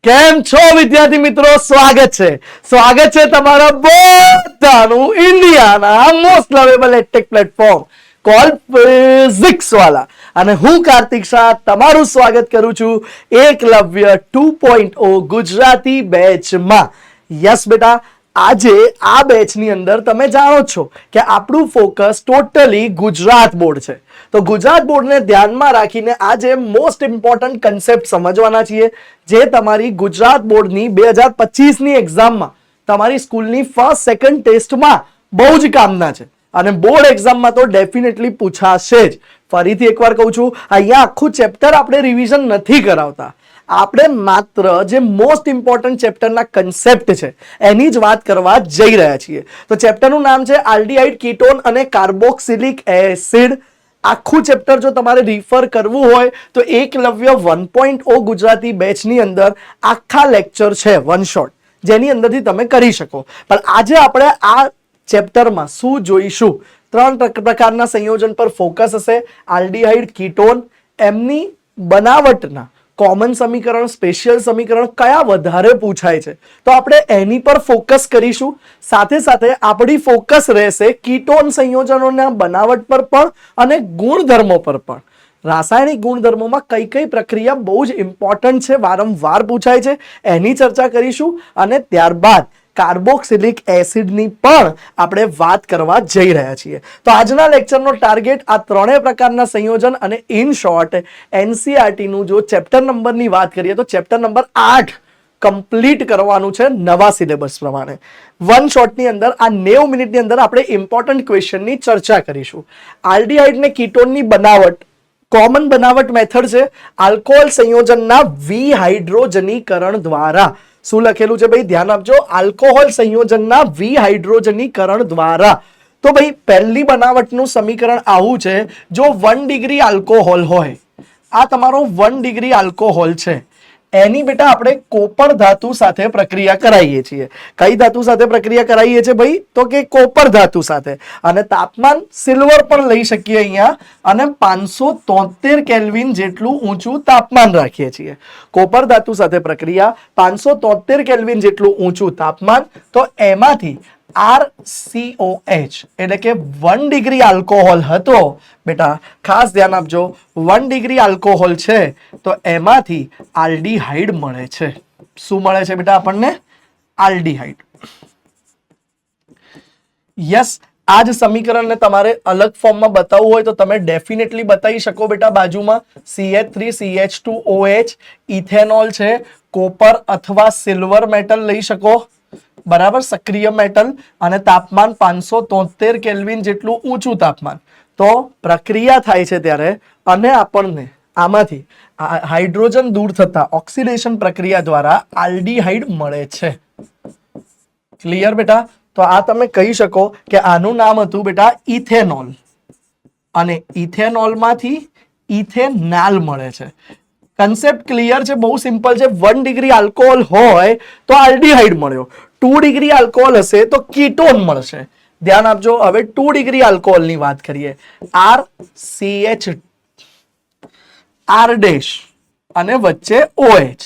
કેમ છો વિદ્યાર્થી મિત્રો? સ્વાગત છે તમારા બધાનું ઇન્ડિયાના most lovable edtech platform call Physics Wallah. અને હું કાર્તિક શાહ તમારું સ્વાગત કરું છું એકલવ્ય 2.0 ગુજરાતી બેચમાં. યસ બેટા, આજે આ બેચની અંદર તમે જાણો છો કે આપણું ફોકસ ટોટલી ગુજરાત બોર્ડ છે. તો ગુજરાત બોર્ડને ધ્યાનમાં રાખીને આજે મોસ્ટ ઇમ્પોર્ટન્ટ કન્સેપ્ટ સમજવાના છીએ, જે તમારી ગુજરાત બોર્ડની 2025ની એક્ઝામમાં તમારી સ્કૂલની ફર્સ્ટ સેકન્ડ ટેસ્ટમાં બહુ જ કામના છે અને બોર્ડ એક્ઝામમાં તો ડેફિનેટલી પૂછાશે જ. ફરીથી એકવાર કહું છું, અહીંયા આખું ચેપ્ટર આપણે રિવિઝન નથી કરાવતા. આપણે માત્ર જે મોસ્ટ ઇમ્પોર્ટન્ટ ચેપ્ટરના કન્સેપ્ટ છે એની જ વાત કરવા જઈ રહ્યા છીએ. તો ચેપ્ટરનું નામ છે આલ્ડીહાઇડ, કીટોન અને કાર્બોક્સિલિક એસિડ. આખું ચેપ્ટર જો તમારે રિફર કરવું હોય તો એકલવ્ય 1.0 ગુજરાતી બેચની અંદર આખા લેક્ચર છે વન શોટ, જેની અંદરથી તમે કરી શકો. પણ આજે આપણે આ ચેપ્ટરમાં શું જોઈશું? 3 પ્રકારના સંયોજન પર ફોકસ હશે. આલ્ડીહાઇડ, કીટોન, એમની બનાવટના કોમન સમીકરણ, સ્પેશિયલ સમીકરણ કયા વધારે પૂછાય છે, તો આપણે એની પર ફોકસ કરીશું. સાથે સાથે આપણી ફોકસ રહેશે કીટોન સંયોજનોના બનાવટ પર પણ અને ગુણધર્મો પર પણ. રાસાયણિક ગુણધર્મોમાં કઈ કઈ પ્રક્રિયા બહુ જ ઇમ્પોર્ટન્ટ છે, વારંવાર પૂછાય છે, એની ચર્ચા કરીશું. અને ત્યારબાદ કાર્બોક્સિલિક એસિડની પણ આપણે વાત કરવા જઈ રહ્યા છીએ. તો આજના લેક્ચરનો ટાર્ગેટ આ ત્રણેય પ્રકારના સંયોજન અને ઇન શોર્ટ એનસીઆરટી નું જો ચેપ્ટર નંબરની વાત કરીએ તો ચેપ્ટર નંબર 8 કમ્પ્લીટ કરવાનું છે નવા સિલેબસ પ્રમાણે. વન શોટની અંદર આ 90 મિનિટની અંદર આપણે ઇમ્પોર્ટન્ટ ક્વેશ્ચનની ચર્ચા કરીશું. આલ્ડીહાઇડ ને કીટોનની બનાવટ, કોમન બનાવટ મેથડ છે આલ્કોહોલ સંયોજનના વિહાઇડ્રોજનીકરણ દ્વારા. શું લખેલું છે ભાઈ? ધ્યાન આપજો. આલ્કોહોલ સંયોજનના વિહાઇડ્રોજનીકરણ દ્વારા. તો ભાઈ પહેલી બનાવટનું સમીકરણ આવું છે, જો 1 ડિગ્રી આલ્કોહોલ હોય, આ તમારો 1 ડિગ્રી આલ્કોહોલ છે, એની બેટા આપણે કોપર ધાતુ સાથે પ્રક્રિયા કરાવીએ છીએ. કઈ ધાતુ સાથે પ્રક્રિયા કરાવીએ છીએ ભાઈ? તો કે કોપર ધાતુ સાથે. અને તાપમાન સિલ્વર પણ લઈ શકીએ અહીંયા, અને 573 કેલ્વિન જેટલું ઊંચું તાપમાન રાખીએ છીએ. કોપર ધાતુ સાથે પ્રક્રિયા, 573 કેલ્વિન જેટલું ઊંચું તાપમાન. તો એમાંથી RCOH એટલે કે 1 ડિગ્રી આલ્કોહોલ હતો બેટા, ખાસ ધ્યાન આપજો, 1 ડિગ્રી આલ્કોહોલ છે તો એમાંથી આલ્ડીહાઇડ મળે છે. શું મળે છે બેટા આપણને? આલ્ડીહાઇડ. યસ, આ જ સમીકરણને તમારે અલગ ફોર્મમાં બતાવવું હોય તો તમે ડેફિનેટલી બતાવી શકો બેટા. બાજુમાં CH3CH2OH ઇથેનોલ છે, કોપર અથવા સિલ્વર મેટલ લઈ શકો, બરાબર, સક્રિય મેટલ, અને તાપમાન 573 કેલ્વિન જેટલું ઊંચું તાપમાન. તો પ્રક્રિયા થાય છે ત્યારે અને આપણને આમાંથી હાઇડ્રોજન દૂર થતા ઓક્સિડેશન પ્રક્રિયા દ્વારા આલ્ડીહાઇડ મળે છે. ક્લિયર બેટા? તો આ તમે કહી શકો કે આનું નામ હતું બેટા ઇથેનોલ, અને ઇથેનોલમાંથી ઇથેનાલ મળે છે. કન્સેપ્ટ ક્લિયર છે? બહુ સિમ્પલ છે. 1 ડિગ્રી આલ્કોહોલ હોય તો આલ્ડીહાઇડ મળ્યો, 2 ડિગ્રી આલ્કોહોલ હશે તો કીટોન મળશે. ધ્યાન આપજો. હવે 2 ડિગ્રી આલ્કોહોલની વાત કરીએ, RCH R ડેશ અને વચ્ચે OH.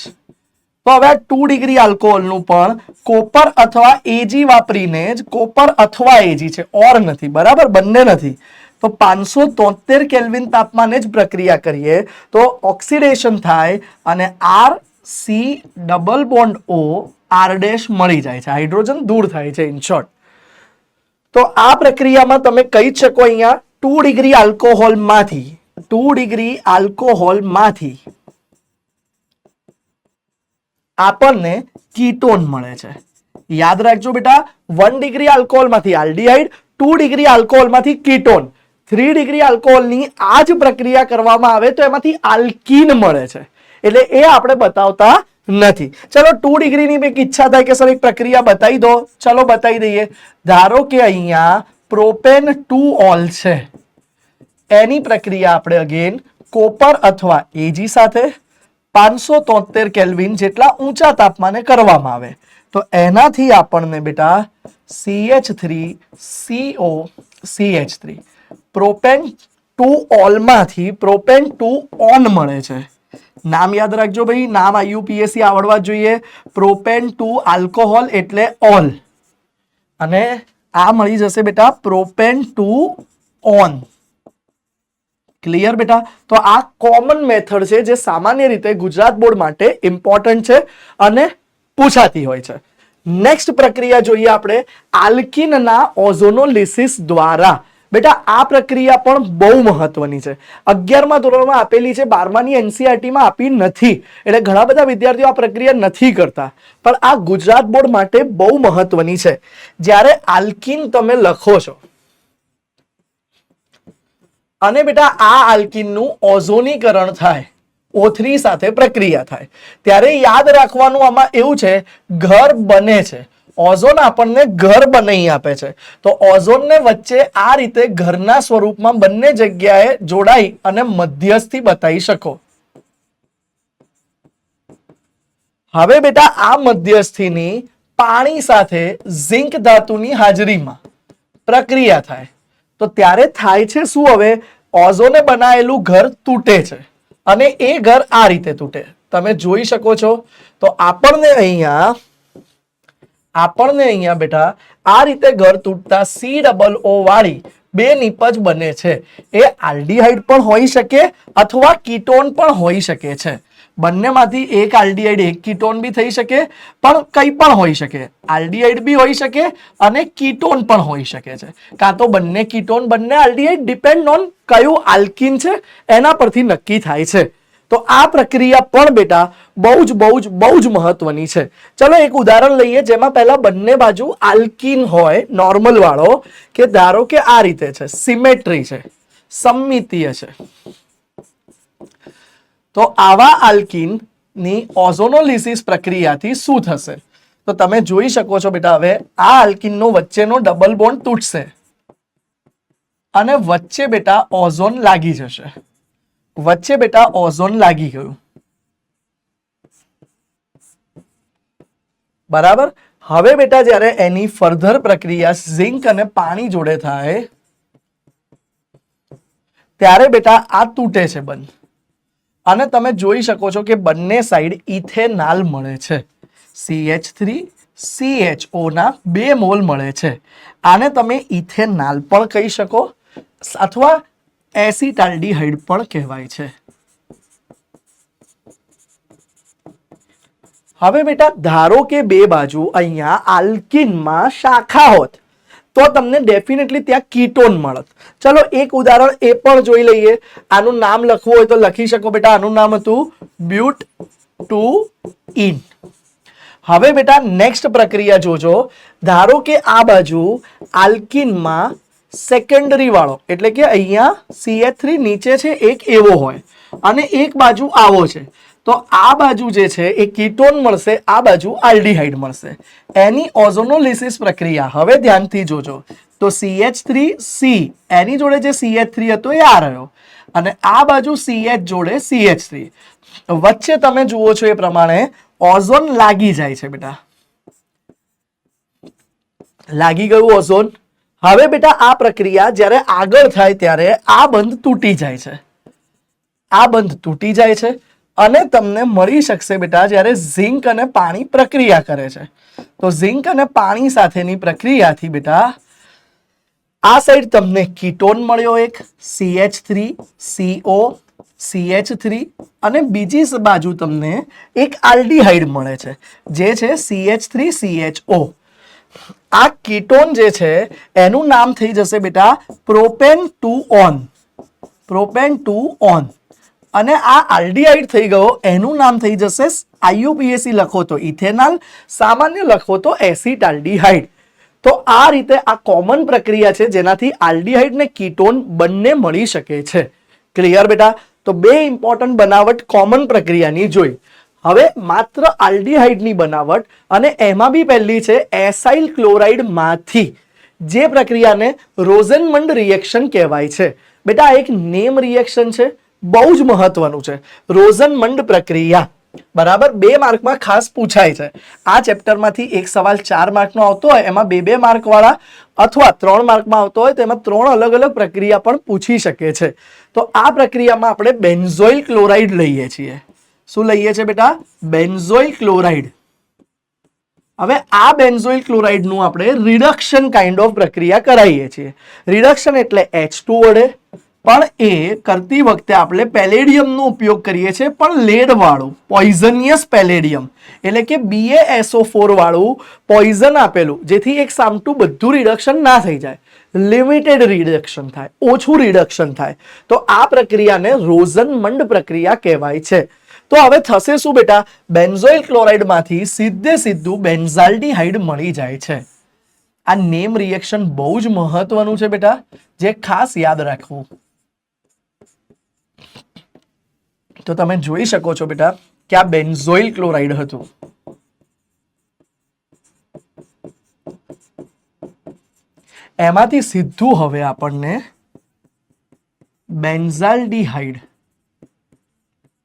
તો હવે આ 2 ડિગ્રી આલ્કોહોલનું પણ કોપર અથવા એજી વાપરીને જ, કોપર અથવા એજી છે, ઓર નથી, બરાબર, બંને નથી. તો 573 કેલ્વિન તાપમાને જ પ્રક્રિયા કરીએ તો ઓક્સિડેશન થાય અને RC double bond O R dash મળી જાય છે, હાઇડ્રોજન દૂર થાય છે, ઇન શોર્ટ. તો આ પ્રક્રિયામાં તમે કહી શકો અહીંયા 2 ડિગ્રી આલ્કોહોલમાંથી આપણને કીટોન મળે છે. યાદ રાખજો બેટા, 1 ડિગ્રી આલ્કોહોલમાંથી આલ્ડીહાઇડ, 2 ડિગ્રી આલ્કોહોલમાંથી કીટોન, 3 ડિગ્રી આલ્કોહોલની આ જ પ્રક્રિયા કરવામાં આવે તો એમાંથી આલ્કીન મળે છે. એટલે એ આપણે બતાવતા નથી. ચલો 2 ડિગ્રીની એક ઈચ્છા થાય કે સર એક પ્રક્રિયા બતાવી દો. ચલો બતાવી દઈએ. ધારો કે અહીંયા પ્રોપેન 2 ઓલ છે, એની પ્રક્રિયા આપણે અગેન કોપર અથવા એજી સાથે 573 કેલ્વિન જેટલા ઊંચા તાપમાને કરવામાં આવે તો એનાથી આપણને બેટા CH3COCH3 પ્રોપેન 2 ઓલ માંથી પ્રોપેન 2 ઓન મળે છે. નામ યાદ રાખજો ભાઈ, નામ IUPAC આવડવા જોઈએ. પ્રોપેન ટુ આલ્કોહોલ એટલે ઓલ, અને આ મળી જશે બેટા પ્રોપેન ટુ ઓન. ક્લિયર બેટા? તો આ કોમન મેથડ છે જે સામાન્ય રીતે ગુજરાત બોર્ડ માટે ઇમ્પોર્ટન્ટ છે અને પૂછાતી હોય છે. નેક્સ્ટ પ્રક્રિયા જોઈએ આપણે આલ્કીનના ઓઝોનોલિસિસ દ્વારા. બેટા આ પ્રક્રિયા પણ બહુ મહત્વની છે. 11મા ધોરણમાં આપેલી છે, 12માની NCERT-માં આપી નથી, એટલે ઘણા બધા વિદ્યાર્થીઓ આ પ્રક્રિયા નથી કરતા, પણ આ ગુજરાત બોર્ડ માટે બહુ મહત્વની છે. જ્યારે આલ્કીન તમે લખો છો અને બેટા આ આલ્કીનનું ઓઝોનીકરણ થાય, O3 સાથે પ્રક્રિયા થાય, ત્યારે યાદ રાખવાનું આમાં એવું છે, ઘર બને છે. ઓઝોન આપણને ઘર બનાવી આપે છે, તો ઓઝોનને વચ્ચે આ રીતે ઘરના સ્વરૂપમાં બંને જગ્યાએ જોડાઈ અને મધ્યસ્થી બતાવી શકો. હવે બેટા આ મધ્યસ્થીની પાણી સાથે ઝિંક ધાતુની હાજરીમાં પ્રક્રિયા થાય, તો ત્યારે થાય છે શું? હવે ઓઝોને બનાવેલું ઘર તૂટે છે અને એ ઘર આ રીતે તૂટે, તમે જોઈ શકો છો. તો આપણને અહીંયા બેટા આ રીતે ઘર તૂટતા COO વાળી બે નિપજ બને છે. એ આલ્ડીહાઇડ પણ હોઈ શકે અથવા કીટોન પણ હોઈ શકે છે. બંનેમાંથી એક આલ્ડીહાઇડ એક કીટોન બી થઈ શકે, પણ કંઈ પણ હોઈ શકે. આલ્ડીહાઇડ બી હોઈ શકે અને કીટોન પણ હોઈ શકે છે, કાં તો બંને કીટોન બંને આલ્ડીહાઇડ, ડિપેન્ડ ઓન કયું આલ્કીન છે એના પરથી નક્કી થાય છે. તો આ પ્રક્રિયા પણ બેટા બહુ જ મહત્વની છે. ચલો એક ઉદાહરણ લઈએ જેમાં પહેલા બંને બાજુ આલ્કીન હોય, નોર્મલ વાળો, કે ધારો કે આ રીતે છે, સિમેટ્રી છે, સમમિતીય છે. તો આવા આલ્કીન ની ઓઝોનોલિસિસ પ્રક્રિયાથી શું થશે? તો તમે જોઈ શકો છો બેટા, હવે આ આલ્કીનનો વચ્ચેનો ડબલ બોન્ડ તૂટશે અને વચ્ચે બેટા ઓઝોન લાગી જશે. વચ્ચે બેટા ઓઝોન લાગી ગયું, બરાબર. હવે બેટા જ્યારે એની ફર્ધર પ્રક્રિયા ઝિંક અને પાણી જોડે થાય ત્યારે બેટા આ તૂટે છે બંધ, અને તમે જોઈ શકો છો કે બંને સાઈડ ઇથેનાલ મળે છે. CH3CHO ના 2 મોલ મળે છે. આને તમે ઇથેનાલ પણ કહી શકો અથવા એસિટાલ્ડીહાઇડ પણ કહેવાય છે. હવે બેટા ધારો કે બે બાજુ અહીંયા આલ્કીનમાં શાખા હોત તો તમને ડેફિનેટલી ત્યાં કીટોન મળત. ચલો એક ઉદાહરણ એ પણ જોઈ લઈએ. આનું નામ લખવું હોય તો લખી શકો બેટા. આનું નામ હતું બ્યુટ-2-ઈન. હવે બેટા નેક્સ્ટ પ્રક્રિયા જોજો. ધારો કે આ બાજુ આલ્કીનમાં સેકન્ડરી વાળો, એટલે કે અહીંયા CH3 નીચે છે એક એવો હોય અને એક બાજુ આવો છે, તો આ બાજુ જે છે એ કીટોન મળશે, આ બાજુ આલ્ડીહાઇડ મળશે. એની ઓઝોનોલિસિસ પ્રક્રિયા હવે ધ્યાનથી જોજો. તો CH3C એની જોડે જે CH3 હતો એ આ રહ્યો, અને આ બાજુ CH જોડે CH3, વચ્ચે તમે જુઓ છો એ પ્રમાણે ઓઝોન લાગી જાય છે બેટા. લાગી ગયું ઓઝોન. હવે બેટા આ પ્રક્રિયા જ્યારે આગળ થાય ત્યારે આ બંધ તૂટી જાય છે, આ બંધ તૂટી જાય છે, અને તમને મળી શકશે બેટા જ્યારે ઝિંક અને પાણી પ્રક્રિયા કરે છે. તો ઝિંક અને પાણી સાથેની પ્રક્રિયાથી બેટા આ સાઈડ તમને કીટોન મળ્યો એક CH3CO CH3, અને બીજી બાજુ તમને એક આલ્ડીહાઇડ મળે છે જે છે CH3CHO. આ કીટોન જે છે એનું નામ થઈ જશે બેટા પ્રોપેન-2-ઓન. પ્રોપેન-2-ઓન. અને આ આલ્ડીહાઇડ થઈ ગયો, એનું નામ થઈ જશે, IUPAC લખો તો ઇથેનાલ, સામાન્ય લખો તો એસિટાલ્ડીહાઇડ. તો આ રીતે આ કોમન પ્રક્રિયા છે જેનાથી આલ્ડીહાઇડ ને કીટોન બંને મળી શકે છે. ક્લિયર બેટા? તો બે ઇમ્પોર્ટન્ટ બનાવટ કોમન પ્રક્રિયાની જોઈ. હવે માત્ર આલ્ડીહાઇડની બનાવટ, અને એમાં બી પહેલી છે એસાઇલ ક્લોરાઇડ માંથી, જે પ્રક્રિયાને રોઝનમંડ રિએક્શન કહેવાય છે. બેટા એક નેમ રિએક્શન છે, બહુ જ મહત્વનું છે, રોઝનમંડ પ્રક્રિયા. બરાબર, 2 માર્કમાં ખાસ પૂછાય છે. આ ચેપ્ટરમાંથી એક સવાલ 4 માર્કનો આવતો હોય, એમાં 2 માર્ક વાળા, અથવા 3 માર્કમાં આવતો હોય તો એમાં 3 અલગ અલગ પ્રક્રિયા પણ પૂછી શકે છે. તો આ પ્રક્રિયામાં આપણે બેન્ઝોઇલ ક્લોરાઇડ લઈએ છીએ. શું લઈએ છે બેટા? Benzoyl chloride. હવે આ બેન્ઝોઇલ ક્લોરાઇડ નું આપણે રિડક્શન કાઇન્ડ ઓફ પ્રક્રિયા કરાવીએ છીએ. રિડક્શન એટલે H2 વડે, પણ એ કરતી વખતે આપણે પેલેડિયમનો ઉપયોગ કરીએ છીએ, પણ લેડ વાળું પોઈઝનિયસ પેલેડિયમ, એટલે કે BaSO4 વાળું પોઈઝન આપેલું, જેથી એક સામટું બધું રિડક્શન ના થઈ જાય, લિમિટેડ રિડક્શન થાય, ઓછું રિડક્શન થાય. તો આ પ્રક્રિયાને રોઝનમંડ પ્રક્રિયા કહેવાય છે. તો હવે થશે શું બેટા? બેન્ઝોઇલ ક્લોરાઇડ માંથી સીધું બેન્ઝાલ્ડિહાઇડ મળી જાય છે. આ નેમ રિએક્શન બહુ જ મહત્વનું છે બેટા, જે ખાસ યાદ રાખવું. તો તમે જોઈ શકો છો બેટા કે આ બેન્ઝોઇલ ક્લોરાઇડ હતું. એમાંથી સીધું હવે આપણને બેન્ઝાલ્ડિહાઇડ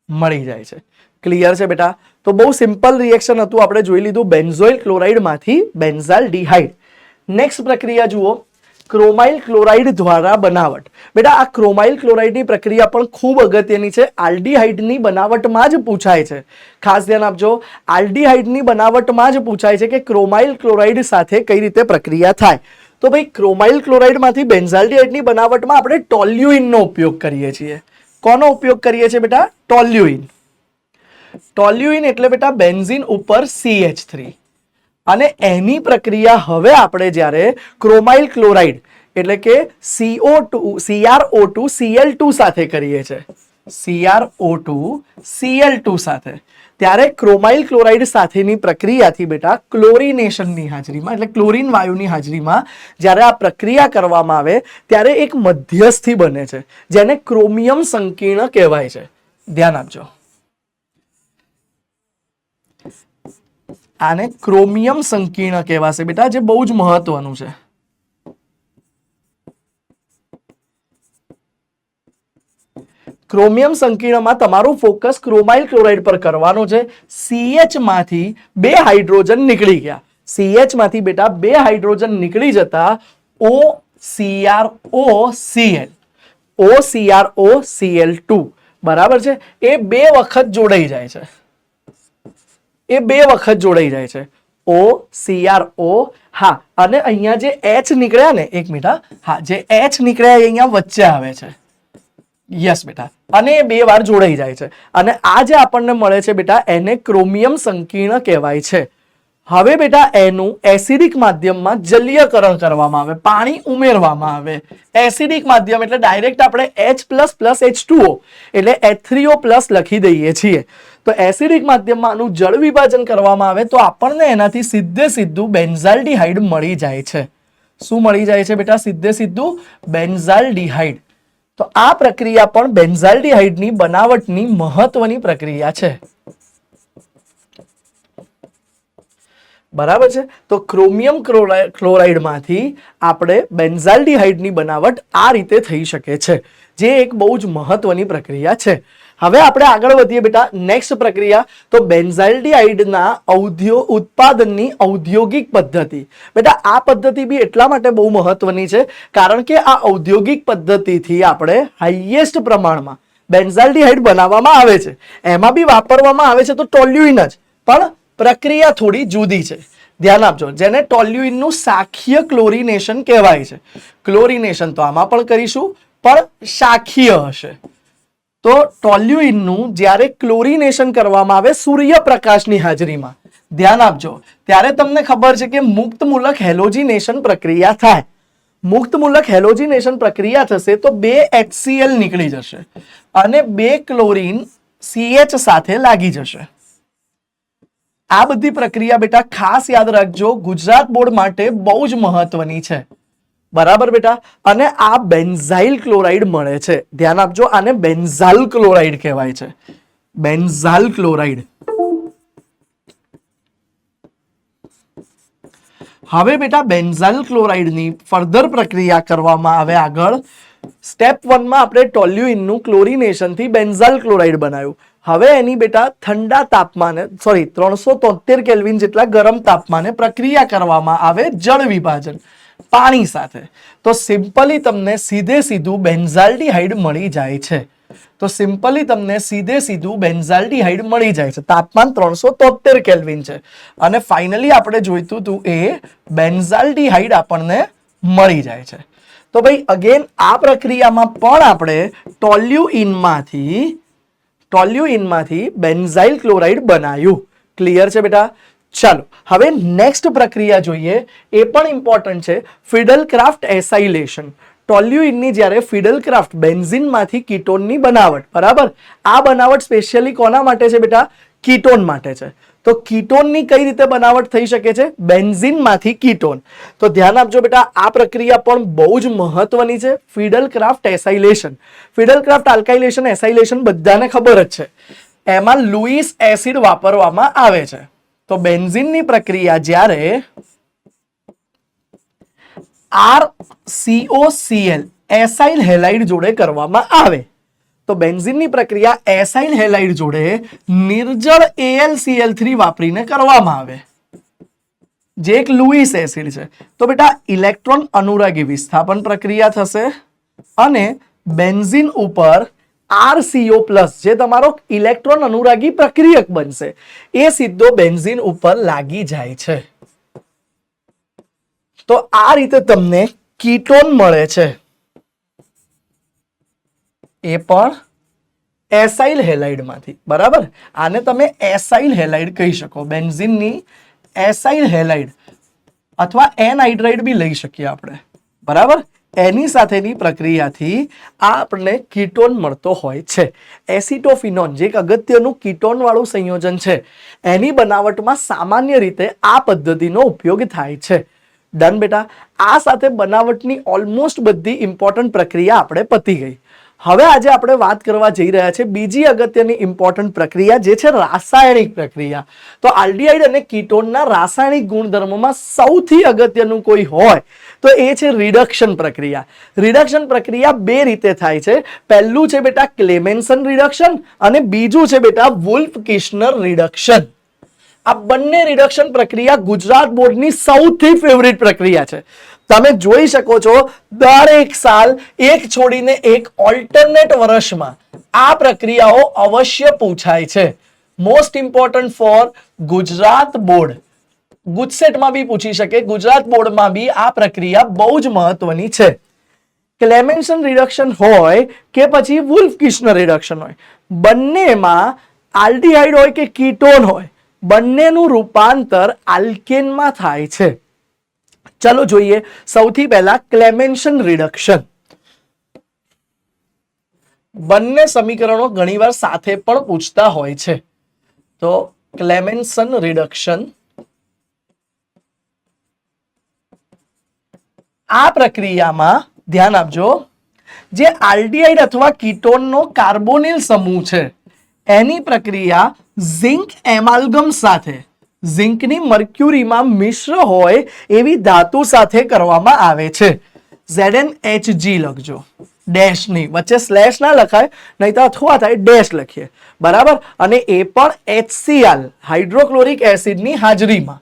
મળી જાય છે. ક્લિયર છે બેટા? તો બહુ સિમ્પલ રિએક્શન હતું, આપણે જોઈ લીધું બેન્ઝોઇલ ક્લોરાઇડ માંથી બેન્ઝાલ્ડિહાઇડ. નેક્સ્ટ પ્રક્રિયા જુઓ, ક્રોમાઇલ ક્લોરાઇડ દ્વારા બનાવટ. બેટા આ ક્રોમાઇલ ક્લોરાઇડની પ્રક્રિયા પણ ખૂબ અગત્યની છે. આલ્ડીહાઇડની બનાવટમાં જ પૂછાય છે. ખાસ ધ્યાન આપજો, આલ્ડીહાઇડની બનાવટમાં જ પૂછાય છે કે ક્રોમાઇલ ક્લોરાઇડ સાથે કઈ રીતે પ્રક્રિયા થાય. તો ભાઈ ક્રોમાઇલ ક્લોરાઇડ માંથી બેન્ઝાલ્ડિહાઇડની બનાવટમાં આપણે ટોલ્યુઇનનો ઉપયોગ કરીએ છીએ. કોનો ઉપયોગ કરીએ છીએ બેટા? ટોલ્યુઇન. ટોલ્યુઇન એટલે બેટા બેન્ઝીન ઉપર CH3, અને એની પ્રક્રિયા હવે આપણે જ્યારે ક્રોમાઇલ ક્લોરાઇડ એટલે કે CrO2 Cl2 સાથે કરીએ છીએ, CrO2 Cl2 સાથે, ત્યારે ક્રોમાઇલ ક્લોરાઇડ સાથેની પ્રક્રિયાથી બેટા ક્લોરિનેશનની હાજરીમાં, એટલે ક્લોરીન વાયુની હાજરીમાં જ્યારે આ પ્રક્રિયા કરવામાં આવે ત્યારે એક મધ્યસ્થી બને છે, જેને ક્રોમિયમ સંકીર્ણ કહેવાય છે. ધ્યાન આપજો, આને ક્રોમિયમ સંકીર્ણ કહેવાશે બેટા, જે બહુ જ મહત્વનું છે. ક્રોમિયમ સંકીર્ણમાં તમારું ફોકસ ક્રોમાઇલ ક્લોરાઇડ પર કરવાનું છે. CH માંથી 2 હાઇડ્રોજન નીકળી ગયા. CH માંથી બેટા 2 હાઇડ્રોજન નીકળી જતા OCrOCl2 બરાબર છે, એ 2 વખત જોડાઈ જાય છે. એ 2 વખત જોડાઈ જાય છે. OCrO, હા, અને અહીંયા જે H નીકળ્યા ને, એક મિનિટ, હા, જે H નીકળ્યા એ અહીંયા વચ્ચે આવે છે. યસ બેટા, અને એ 2 વાર જોડાઈ જાય છે. અને આ જે આપણને મળે છે બેટા, એને ક્રોમિયમ સંકીર્ણ કહેવાય છે. હવે બેટા એનું એસિડિક માધ્યમમાં જલીયકરણ કરવામાં આવે, પાણી ઉમેરવામાં આવે. એસિડિક માધ્યમ એટલે ડાયરેક્ટ આપણે H++H2O એટલે H3O+ લખી દઈએ છીએ. તો એસિડિક માધ્યમમાં આનું જળ વિભાજન કરવામાં આવે તો આપણને એનાથી સીધું બેન્ઝાલ્ડિહાઇડ મળી જાય છે. શું મળી જાય છે બેટા? સીધું બેન્ઝાલ્ડિહાઇડ. તો આ પ્રક્રિયા પણ બેન્ઝાલ્ડિહાઇડની બનાવટની મહત્વની પ્રક્રિયા છે. બરાબર છે? તો ક્રોમિયમ ક્લોરાઇડ માંથી આપણે બેન્ઝાલ્ડિહાઇડની બનાવટ આ રીતે થઈ શકે છે, જે એક બહુ જ મહત્વની પ્રક્રિયા છે. હવે આપણે આગળ વધીએ બેટા. નેક્સ્ટ પ્રક્રિયા, તો બેન્ઝાલ્ડિહાઇડના ઉત્પાદનની ઔદ્યોગિક પદ્ધતિ. બેટા આ પદ્ધતિ બી એટલા માટે બહુ મહત્વની છે કારણ કે આ ઔદ્યોગિક પદ્ધતિથી આપણે હાઈએસ્ટ પ્રમાણમાં બેન્ઝાલ્ડિહાઇડ બનાવવામાં આવે છે. એમાં બી વાપરવામાં આવે છે તો ટોલ્યુઇન જ, પણ પ્રક્રિયા થોડી જુદી છે. ધ્યાન આપજો, જેને ટોલ્યુઇનનું શાખીય ક્લોરિનેશન કહેવાય છે. ક્લોરિનેશન તો આમાં પણ કરીશું, પણ શાખીય હશે. તો ટોલ્યુઇનનું જ્યારે ક્લોરિનેશન કરવામાં આવે સૂર્યપ્રકાશની હાજરીમાં, ધ્યાન આપજો, ત્યારે તમને ખબર છે કે મુક્ત મૂલક હેલોજિનેશન પ્રક્રિયા થાય. મુક્ત મૂલક હેલોજિનેશન પ્રક્રિયા થશે તો 2 HCl નીકળી જશે અને 2 ક્લોરીન CH સાથે લાગી જશે. આ બધી પ્રક્રિયા બેટા ખાસ યાદ રાખજો, ગુજરાત બોર્ડ માટે બહુ જ મહત્વની છે. બરાબર બેટા? અને આ બેન્ઝાઇલ ક્લોરાઇડ મળે છે. ધ્યાન આપજો, આને બેન્ઝાલ ક્લોરાઇડ કહેવાય છે. બેન્ઝાલ ક્લોરાઇડ. હવે બેટા બેન્ઝાલ ક્લોરાઇડની ફર્ધર પ્રક્રિયા કરવામાં આવે આગળ. સ્ટેપ 1 માં આપણે ટોલ્યુઇનનું ક્લોરિનેશનથી બેન્ઝાલ ક્લોરાઇડ બનાવ્યું. હવે એની બેટા ઠંડા તાપમાને 373 કેલ્વિન જેટલા ગરમ તાપમાને પ્રક્રિયા કરવામાં આવે જળ વિભાજન પાણી સાથે. તો સિમ્પલી તમને સીધું બેન્ઝાલ્ડિહાઇડ મળી જાય છે. તો સિમ્પલી તમને સીધે સીધું બેન્ઝાલ્ડિહાઇડ મળી જાય છે. તાપમાન 373 કેલ્વિન છે અને ફાઇનલી આપણે જોઈતું હતું એ બેન્ઝાલ્ડિહાઇડ આપણને મળી જાય છે. તો ભાઈ અગેન આ પ્રક્રિયામાં પણ આપણે ટોલ્યુઇનમાંથી બેન્ઝાઇલ ક્લોરાઇડ બનાવ્યું. ક્લિયર છે બેટા? ચાલો હવે નેક્સ્ટ પ્રક્રિયા જોઈએ, એ પણ ઇમ્પોર્ટન્ટ છે, ફિડલક્રાફ્ટ એસાઇલેશન. ટોલ્યુઇનની જ્યારે ફિડલક્રાફ્ટ બેન્ઝીનમાંથી કીટોનની બનાવટ, બરાબર, આ બનાવટ સ્પેશિયલી કોના માટે છે બેટા? કીટોન માટે છે. તો કીટોનની કઈ રીતે બનાવટ થઈ શકે છે? બેન્ઝીનમાંથી કીટોન. તો ધ્યાન આપજો બેટા, આ પ્રક્રિયા પણ બહુ જ મહત્વની છે, ફિડલક્રાફ્ટ એસાઇલેશન. ફિડલક્રાફ્ટ આલ્કાઇલેશન એસાઇલેશન બધાને ખબર જ છે. એમાં લુઈસ એસિડ વાપરવામાં આવે છે. તો બેન્ઝીનની પ્રક્રિયા જ્યારે RCOCl એસાઇલ હેલાઇડ જોડે કરવામાં આવે, તો બેન્ઝીનની પ્રક્રિયા એસાઇલ હેલાઇડ જોડે નિર્જળ AlCl3 વાપરીને કરવામાં આવે, જે એક લુઈસ એસિડ છે. તો બેટા ઇલેક્ટ્રોન અનુરાગી વિસ્થાપન પ્રક્રિયા થશે અને બેન્ઝીન ઉપર RCO+ જે તમારો ઇલેક્ટ્રોન અનુરાગી પ્રક્રિયક બનશે, એ સીધો બેન્ઝીન ઉપર લાગી જાય છે. તો આ રીતે તમને કીટોન મળે છે, એ પણ એસાઇલ હેલાઇડમાંથી. બરાબર, આને તમે એસાઇલ હેલાઇડ કહી શકો. બેન્ઝીનની એસાઇલ હેલાઇડ અથવા એનહાઇડ્રાઇડ બી લઈ શકીએ આપણે. બરાબર, એની સાથેની પ્રક્રિયાથી આપણને કીટોન મળતો હોય છે. એસિટોફિનોન જે એક અગત્યનું કીટોન વાળું સંયોજન છે, એની બનાવટમાં સામાન્ય રીતે આ પદ્ધતિનો ઉપયોગ થાય છે. ડન બેટા? આ સાથે બનાવટની ઓલમોસ્ટ બધી ઇમ્પોર્ટન્ટ પ્રક્રિયા આપણે પતી ગઈ. હવે આજે આપણે વાત કરવા જઈ રહ્યા છે બીજી અગત્યની ઇમ્પોર્ટન્ટ પ્રક્રિયા, જે છે રાસાયણિક પ્રક્રિયા. તો આલ્ડીહાઇડ અને કીટોનના રાસાયણિક ગુણધર્મોમાં સૌથી અગત્યનું કોઈ હોય તો એ છે રિડક્શન પ્રક્રિયા. રિડક્શન પ્રક્રિયા બે રીતે થાય છે. પહેલું છે બેટા ક્લેમેન્સન રિડક્શન અને બીજું છે બેટા વુલ્ફ-કિર્શનર રિડક્શન. આ બંને રિડક્શન પ્રક્રિયા ગુજરાત બોર્ડની સૌથી ફેવરિટ પ્રક્રિયા છે. તમે જોઈ શકો છો દરેક સાલ એક છોડીને એક ઓલ્ટરનેટ વર્ષમાં આ પ્રક્રિયાઓ અવશ્ય પૂછાય છે. Most important for Gujarat board. ગુજસેટમાં બી પૂછી શકે, ગુજરાત બોર્ડમાં બી આ પ્રક્રિયા બહુ જ મહત્વની છે. ક્લેમેન્સન રિડક્શન હોય કે પછી વુલ્ફ-કિર્શનર રિડક્શન હોય, બંનેમાં આલ્ડીહાઇડ હોય કે કીટોન હોય, બંનેનું રૂપાંતર આલ્કેનમાં થાય છે. ચલો જોઈએ સૌથી પહેલા ક્લેમેન્સન રિડક્શન. બંને સમીકરણો ઘણીવાર સાથે પણ પૂછતા હોય છે. તો ક્લેમેન્સન રિડક્શન, આ પ્રક્રિયામાં ધ્યાન આપજો, જે આલ્ડીહાઇડ અથવા કીટોનનો કાર્બોનિલ સમૂહ છે એની પ્રક્રિયા ઝિંક એમાલ્ગમ સાથે, ઝિંકની મર્ક્યુરીમાં મિશ્ર હોય એવી ધાતુ સાથે કરવામાં આવે છે. ZnHg લખજો, ડેશ નહીં, વચ્ચે સ્લેશ ના લખાય, નહીં તો અથવા થાય ડેશ લખીએ. બરાબર, અને એ પણ HCl હાઇડ્રોક્લોરિક એસિડની હાજરીમાં.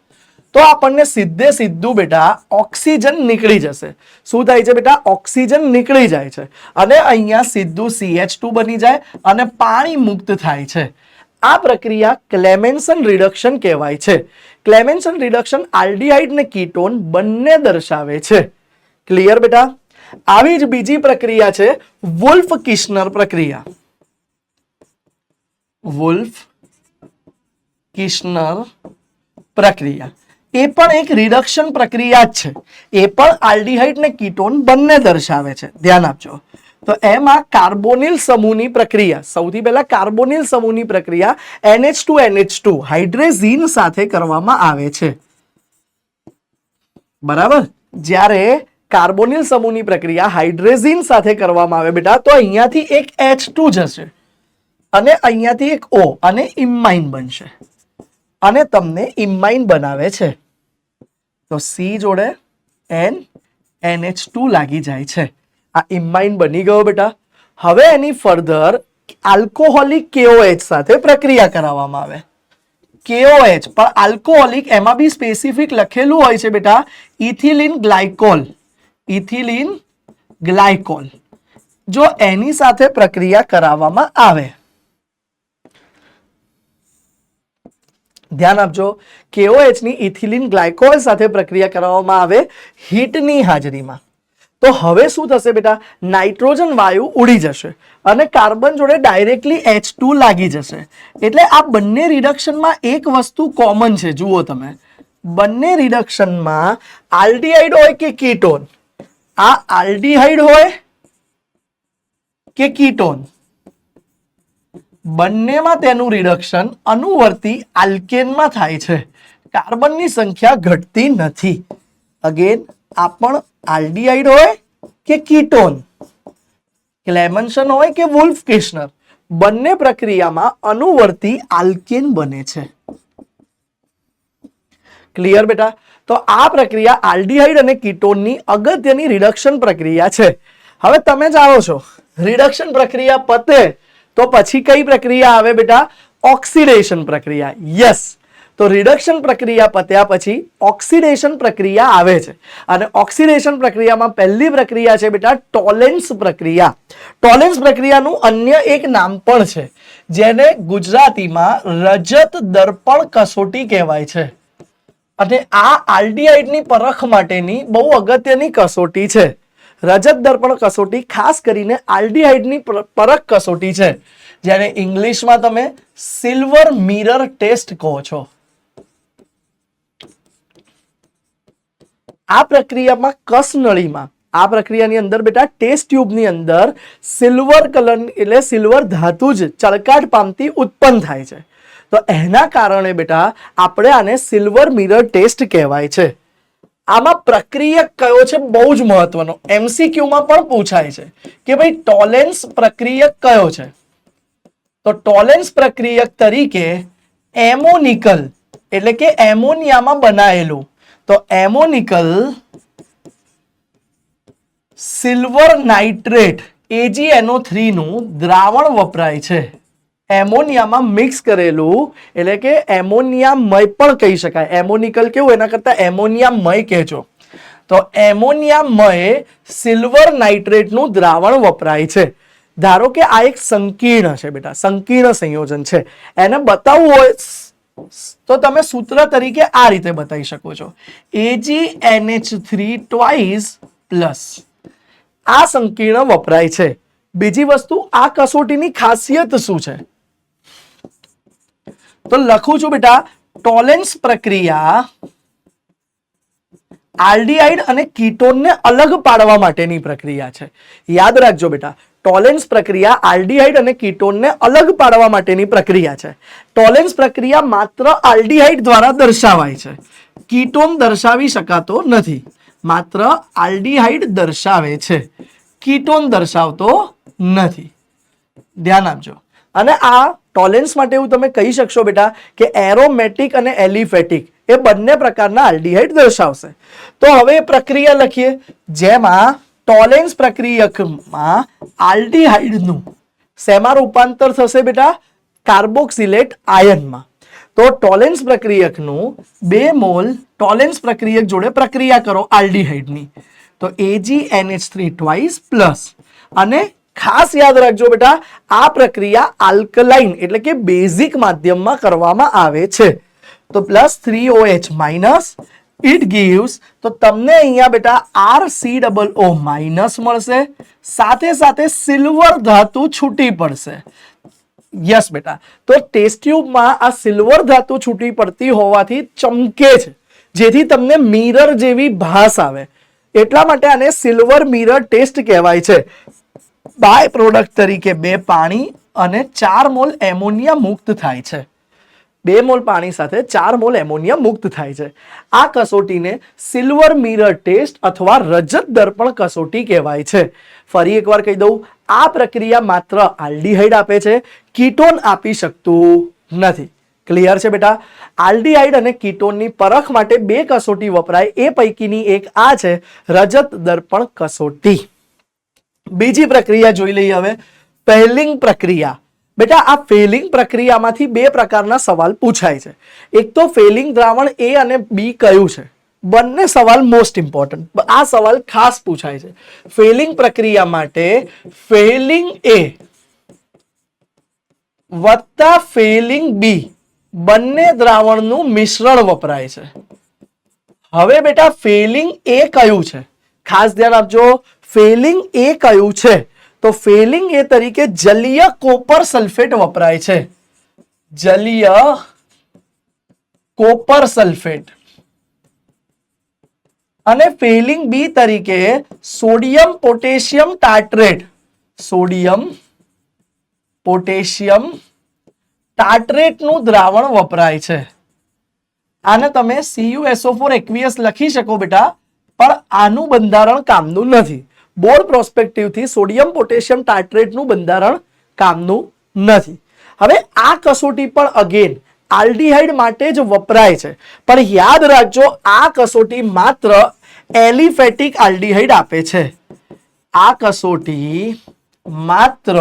તો આપણને સીધે સીધું બેટા ઓક્સિજન નીકળી જશે. શું થાય છે બેટા? ઓક્સિજન નીકળી જાય છે અને અહીંયા સીધું CH2 બની જાય અને પાણી મુક્ત થાય છે. આ પ્રક્રિયા ક્લેમેન્સન રિડક્શન કહેવાય છે. ક્લેમેન્સન રિડક્શન આલ્ડીહાઇડ ને કીટોન બંને દર્શાવે છે. ક્લિયર બેટા? આવી જ બીજી પ્રક્રિયા છે વુલ્ફ-કિર્શનર પ્રક્રિયા. વુલ્ફ-કિર્શનર પ્રક્રિયા એ પણ એક રિડક્શન પ્રક્રિયા જ છે. એ પણ આલ્ડીહાઇડ ને કીટોન બંને દર્શાવે છે. ધ્યાન આપજો. તો એમાં કાર્બોનિલ સમૂહની પ્રક્રિયા, સૌથી પહેલા કાર્બોનિલ સમૂહની પ્રક્રિયા NH2NH2 હાઇડ્રેઝીન સાથે કરવામાં આવે છે. બરાબર, જ્યારે કાર્બોનિલ સમૂહની પ્રક્રિયા હાઇડ્રેઝીન સાથે કરવામાં આવે બેટા, તો અહીંયાથી એક H2 જશે અને અહીંયાથી એક O અને ઇમાઇન બનશે અને તમને ઇમાઇન બનાવે છે. તો C જોડે NH2 લાગી જાય છે. આ ઇમાઇન બની ગયો બેટા. હવે એની ફર્ધર આલ્કોહોલિક KOH સાથે પ્રક્રિયા કરાવવામાં આવે. KOH પણ આલ્કોહોલિક, એમાં બી સ્પેસિફિક લખેલું હોય છે બેટા, ઇથિલિન ગ્લાયકોલ. ઇથિલિન ગ્લાયકોલ જો એની સાથે પ્રક્રિયા કરાવવામાં આવે, ધ્યાન આપજો, KOH ની ઇથિલિન ગ્લાયકોલ સાથે પ્રક્રિયા કરાવવામાં આવે હીટની હાજરીમાં, તો હવે શું થશે બેટા, નાઇટ્રોજન વાયુ ઉડી જશે અને કાર્બન જોડે ડાયરેક્ટલી H2 લાગી જશે. એટલે આ બંને રિડક્શનમાં એક વસ્તુ કોમન છે. જુઓ તમે, બંને રિડક્શનમાં આલ્ડીહાઇડ હોય કે કીટોન, આ આલ્ડીહાઇડ હોય કે કીટોન, બંનેમાં તેનું રિડક્શન અનુવર્તી આલ્કેનમાં થાય છે. કાર્બનની સંખ્યા ઘટતી નથી. અગેન આ પણ આલ્ડીહાઇડ હોય કે કીટોન, ક્લેમેન્શન હોય કે વુલ્ફ કિર્ચનર, બંને પ્રક્રિયામાં અનુવર્તી આલ્કેન બને છે. ક્લિયર બેટા? તો આ પ્રક્રિયા આલ્ડીહાઇડ અને કીટોનની અગત્યની રિડક્શન પ્રક્રિયા છે. હવે તમે જાણો છો રિડક્શન પ્રક્રિયા પતે તો પછી કઈ પ્રક્રિયા આવે બેટા? ઓક્સિડેશન પ્રક્રિયા. યસ, તો રિડક્શન પ્રક્રિયા પત્યા પછી ઓક્સિડેશન પ્રક્રિયા આવે છે અને ઓક્સિડેશન પ્રક્રિયામાં પહેલી પ્રક્રિયા છે બેટા ટોલેન્સ પ્રક્રિયા. ટોલેન્સ પ્રક્રિયાનું અન્ય એક નામ પણ છે જેને ગુજરાતીમાં રજત દર્પણ કસોટી કહેવાય છે અને આ આલ્ડીહાઇડની પરખ માટેની બહુ અગત્યની કસોટી છે. રજત દર્પણ કસોટી ખાસ કરીને આલ્ડીહાઇડની પરખ કસોટી છે જેને ઇંગ્લિશમાં તમે સિલ્વર મિરર ટેસ્ટ કહો છો. આ પ્રક્રિયામાં કસનળીમાં, આ પ્રક્રિયાની અંદર બેટા ટેસ્ટ ટ્યુબની અંદર સિલ્વર કલર એટલે સિલ્વર ધાતુ જ ચળકાટ પામતી ઉત્પન્ન થાય છે. તો એના કારણે બેટા આપણે આને સિલ્વર મિરર ટેસ્ટ કહેવાય છે. આમાં પ્રક્રિયક કયો છે બહુ જ મહત્વનો, MCQ માં પણ પૂછાય છે કે ભાઈ ટોલેન્સ પ્રક્રિયક કયો છે? તો ટોલેન્સ પ્રક્રિયક તરીકે એમોનિકલ એટલે કે એમોનિયામાં બનાયેલું, તો એમોનિકલ સિલ્વર નાઇટ્રેટ AgNO3 નું દ્રાવણ વપરાય છે. એમોનિયામાં મિક્સ કરેલું એટલે કે એમોનિયામય પણ કહી શકાય. એમોનિકલ કેવું, એના કરતા એમોનિયામય કહેજો. તો એમોનિયામય સિલ્વર નાઇટ્રેટનું દ્રાવણ વપરાય છે. ધારો કે આ એક સંકીર્ણ છે બેટા, સંકીર્ણ સંયોજન છે, એને બતાવવું હોય તો તમે સૂત્ર તરીકે આ રીતે બતાવી શકો છો, AgNH3 ટ્વાઇસ પ્લસ. આ સંકીર્ણ વપરાય છે. બીજી વસ્તુ, આ કસોટીની ખાસિયત શું છે? તો લખું છું બેટા, ટોલેન્સ પ્રક્રિયા આલ્ડીહાઇડ અને કીટોનને અલગ પાડવા માટેની પ્રક્રિયા છે. યાદ રાખજો બેટા, ટોલેન્સ પ્રક્રિયા આલ્ડીહાઇડ અને કીટોનને અલગ પાડવા માટેની પ્રક્રિયા છે. ટોલેન્સ પ્રક્રિયા માત્ર આલ્ડીહાઇડ દ્વારા દર્શાવાય છે, કીટોન દર્શાવી શકાતો નથી. માત્ર આલ્ડીહાઇડ દર્શાવે છે, કીટોન દર્શાવતો નથી. ધ્યાન આપજો. અને આ ટોલેન્સ માટે એવું તમે કહી શકશો બેટા કે એરોમેટિક અને એલિફેટિક એ બંને પ્રકારના આલ્ડીહાઇડ દર્શાવશે. તો હવે પ્રક્રિયા લખીએ જેમાં ટોલેન્સ પ્રક્રિયકમાં આલ્ડીહાઇડનું શેમાં રૂપાંતર થશે બેટા? કાર્બોક્સિલેટ આયનમાં. તો ટોલેન્સ પ્રક્રિયકનું 2 મોલ ટોલેન્સ પ્રક્રિયક જોડે પ્રક્રિયા કરો આલ્ડીહાઇડની, તો AgNH3 ટ્વાઇસ પ્લસ. અને ખાસ યાદ રાખજો બેટા, આ પ્રક્રિયા આલ્કલાઇન એટલે કે બેઝિક માધ્યમમાં કરવામાં આવે છે. તો plus 3OH minus it gives, તો તમને અહીંયા બેટા RCOO માઇનસ મળશે, સાથે સાથે સિલ્વર ધાતુ છૂટી પડશે. યસ બેટા, તો ટેસ્ટ ટ્યુબમાં આ સિલ્વર ધાતુ છૂટી પડતી હોવાથી ચમકે છે, જેથી તમને મિરર જેવી ભાસ આવે. એટલા માટે આને સિલ્વર મિરર ટેસ્ટ કહેવાય છે. બાય પ્રોડક્ટ તરીકે 2 પાણી અને 4 મોલ એમોનિયા મુક્ત થાય છે. 2 મોલ પાણી સાથે 4 મોલ એમોનિયા મુક્ત થાય છે. આ કસોટીને સિલ્વર મિરર ટેસ્ટ અથવા રજત દર્પણ કસોટી કહેવાય છે. ફરી એકવાર કહી દઉં, આ પ્રક્રિયા માત્ર આલ્ડીહાઇડ આપે છે, કીટોન આપી શકતું નથી. ક્લિયર છે બેટા? આલ્ડીહાઇડ અને કીટોનની પરખ માટે 2 કસોટી વપરાય, એ પૈકીની એક આ છે રજત દર્પણ કસોટી. બીજી પ્રક્રિયા જોઈ લઈએ હવે, ફેલિંગ પ્રક્રિયા. બેટા આ ફેલિંગ પ્રક્રિયામાંથી 2 પ્રકારના સવાલ પૂછાય છે. એક તો ફેલિંગ દ્રાવણ A અને B કયું છે? બંને સવાલ મોસ્ટ ઇમ્પોર્ટન્ટ, આ સવાલ ખાસ પૂછાય છે. ફેલિંગ પ્રક્રિયા માટે ફેલિંગ એ વત્તા ફેલિંગ બી બંને દ્રાવણનું મિશ્રણ વપરાય છે. હવે બેટા ફેલિંગ એ કયું છે, ખાસ ધ્યાન આપજો. ફેલિંગ એ કયું છે? તો ફેલિંગ એ તરીકે જલીય કોપર સલ્ફેટ વપરાય છે. જલીય કોપર સલ્ફેટ. અને ફેલિંગ બી તરીકે સોડિયમ પોટેશિયમ ટાર્ટ્રેટ. સોડિયમ પોટેશિયમ ટાર્ટ્રેટ નું દ્રાવણ વપરાય છે. આને તમે CuSO4 aqueous લખી શકો બેટા, પણ આનું બંધારણ કામનું નથી. બોર્ડ પ્રોસ્પેક્ટિવ થી સોડિયમ પોટેશિયમ ટાર્ટ્રેટ નું બંધારણ કામનું નથી. હવે આ કસોટી પણ અગેન આલ્ડીહાઇડ માટે જ વપરાય છે, પણ યાદ રાખજો આ કસોટી માત્ર એલિફેટિક આલ્ડીહાઇડ આપે છે. આ કસોટી માત્ર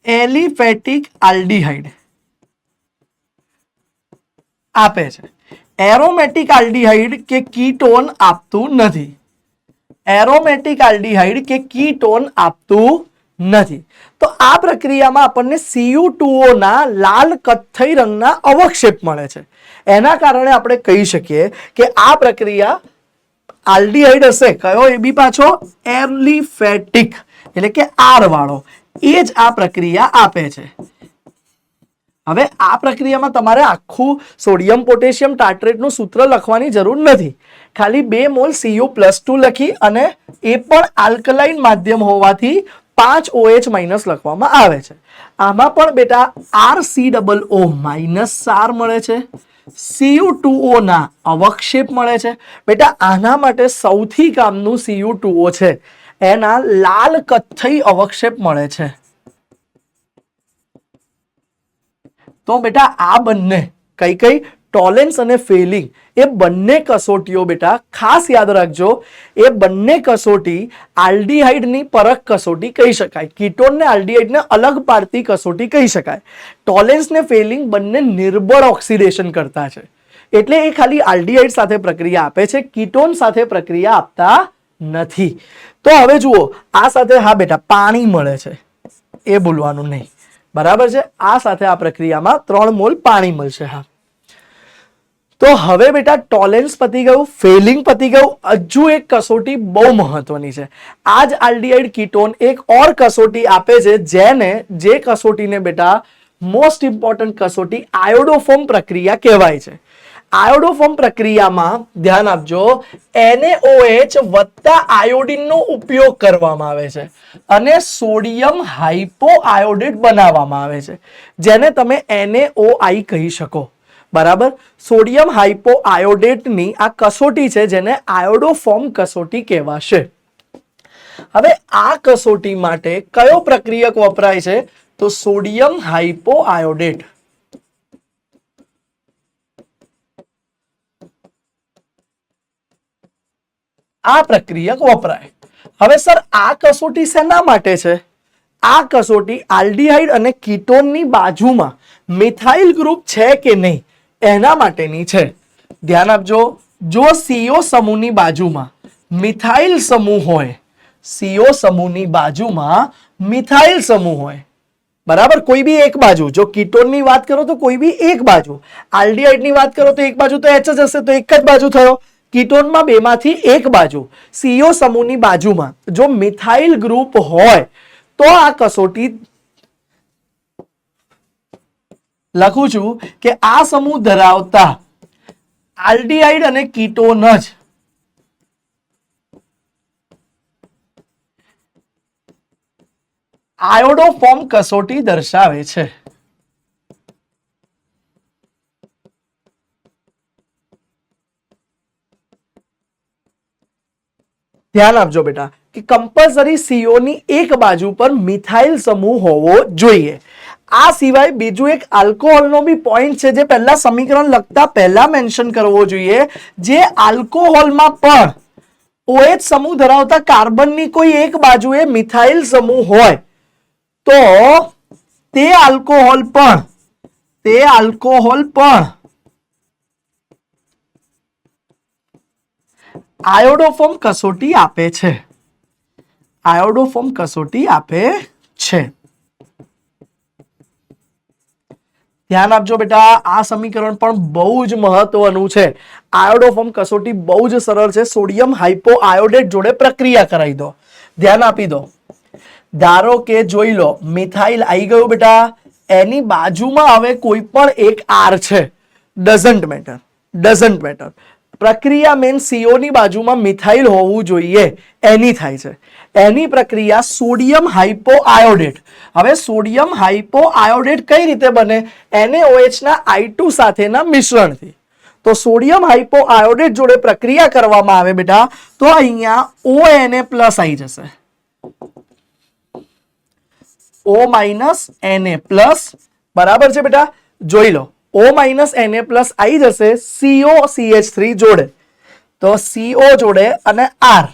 એલિફેટિક આલ્ડીહાઇડ આપે છે. એરોમેટિક આલ્ડીહાઇડ કે કીટોન આપતું નથી. એરોમેટિક આલ્ડીહાઇડ કે કીટોન આપતું નથી. તો આ પ્રક્રિયામાં આપણને Cu2O ના લાલ કથ્થઈ રંગના અવક્ષેપ મળે છે. એના કારણે આપણે કહી શકીએ કે આ પ્રક્રિયા આલ્ડીહાઇડ હશે. કયો? એ બી પાછો એલિફેટિક એટલે કે આર વાળો, એ જ આ પ્રક્રિયા આપે છે. હવે આ પ્રક્રિયામાં તમારે આખું સોડિયમ પોટેશિયમ ટાર્ટ્રેટનું સૂત્ર લખવાની જરૂર નથી. ખાલી 2 મોલ Cu+2 લખી અને એ પણ આલ્કલાઇન માધ્યમ હોવાથી 5 OH માઇનસ લખવામાં આવે છે. આમાં પણ બેટા RCOO માઇનસ સાર મળે છે. Cu2O ના અવક્ષેપ મળે છે. બેટા આના માટે સૌથી કામનું Cu2O છે, એના લાલ કથ્થઈ અવક્ષેપ મળે છે. તો બેટા આ બંને કઈ કઈ ટોલેન્સ અને ફેલિંગ એ બંને કસોટીઓ બેટા ખાસ યાદ રાખજો. એ બંને કસોટી આલ્ડીહાઇડની પરખ કસોટી કહી શકાય. કીટોન ને આલ્ડીહાઇડને અલગ પાડતી કસોટી કહી શકાય. ટોલેન્સ ને ફેલિંગ બંને નિર્બળ ઓક્સિડેશન કરતા છે, એટલે એ ખાલી આલ્ડીહાઇડ સાથે પ્રક્રિયા આપે છે, કીટોન સાથે પ્રક્રિયા આપતા નથી. તો હવે જુઓ, આ સાથે હા બેટા પાણી મળે છે, એ ભૂલવાનું નહીં. બરાબર છે. આ સાથે આ પ્રક્રિયામાં 3 મોલ પાણી મળશે. હા, તો હવે બેટા ટોલેન્સ પતી ગયું, ફેલિંગ પતી ગયું. હજુ એક કસોટી બહુ મહત્વની છે. આ જ આલ્ડીહાઇડ કીટોન એક ઓર કસોટી આપે છે, જે કસોટીને બેટા મોસ્ટ ઇમ્પોર્ટન્ટ કસોટી આયોડોફોર્મ પ્રક્રિયા કહેવાય છે. આયોડોફોર્મ પ્રક્રિયામાં ધ્યાન આપજો, NaOH વત્તા આયોડિનનો ઉપયોગ કરવામાં આવે છે અને સોડિયમ હાઇપોઆયોડેટ બનાવવામાં આવે છે, જેને તમે NaOI કહી શકો. બરાબર. સોડિયમ હાઇપોઆયોડેટની આ કસોટી છે, જેને આયોડોફોર્મ કસોટી કહેવાશે. હવે આ કસોટી માટે કયો પ્રક્રિયક વપરાય છે? તો સોડિયમ હાઇપોઆયોડેટ. આ પ્રક્રિયક વપરાય. હવે સર આ કસોટી શેના માટે છે? આ કસોટી આલ્ડીહાઇડ અને કીટોનની બાજુમાં મિથાઇલ ગ્રુપ છે કે નહીં એના માટેની છે. ધ્યાન આપજો, જો CO સમૂહની બાજુમાં મિથાઇલ સમૂહ હોય, CO સમૂહની બાજુમાં મિથાઇલ સમૂહ હોય, બરાબર, કોઈ બી એક બાજુ, જો કીટોનની વાત કરો તો કોઈ બી એક બાજુ, આલ્ડીહાઇડની વાત કરો તો એક બાજુ તો H જ હશે, તો એક જ બાજુ થયો. કીટોનમાં બેમાંથી એક બાજુ, CO સમૂહની બાજુમાં જો મિથાઇલ ગ્રુપ હોય તો આ કસોટી લખું છું કે આ સમૂહ ધરાવતા આલ્ડીહાઇડ અને કીટોન જ આયોડોફોર્મ કસોટી દર્શાવે છે. ધ્યાન આપજો બેટા કે કમ્પલસરી CO ની એક બાજુ પર મિથાઇલ સમૂહ હોવો જોઈએ. આ સિવાય બીજું એક આલ્કોહોલનો બી પોઈન્ટ છે, જે પહેલા સમીકરણ લખતા પહેલા મેન્શન કરવો જોઈએ. જે આલ્કોહોલમાં પણ OH સમૂહ ધરાવતા કાર્બનની કોઈ એક બાજુએ મિથાઇલ સમૂહ હોય તો તે આલ્કોહોલ પણ આયોડોફોર્મ કસોટી આપે છે. આયોડોફોર્મ કસોટી આપે છે. ધ્યાન આપજો બેટા, આ સમીકરણ પણ બહુ જ મહત્વનું છે. આયોડોફોર્મ કસોટી બહુ જ સરળ છે. સોડિયમ હાઇપો આયોડેટ જોડે પ્રક્રિયા કરાવી દો. ધ્યાન આપી દો. ધારો કે જોઈ લો, મિથાઇલ આવી ગયું બેટા, એની બાજુમાં હવે કોઈ પણ એક આર છે. Doesn't matter, doesn't matter. પ્રક્રિયા મેન CO ની બાજુમાં મિથાઇલ હોવું જોઈએ, એની થાય છે. એની પ્રક્રિયા સોડિયમ હાઇપો આયોડેટ. હવે સોડિયમ હાઇપો આયોડેટ કઈ રીતે બને? NaOH ના I2 સાથેના મિશ્રણથી. તો સોડિયમ હાઇપો આયોડેટ જોડે પ્રક્રિયા કરવામાં આવે બેટા, તો અહીંયા ONA પ્લસ આવી જશે. O માઇનસ Na પ્લસ, બરાબર છે બેટા? જોઈ લો, O માઇનસ Na પ્લસ આવી જશે COCH3 જોડે. તો CO જોડે અને R.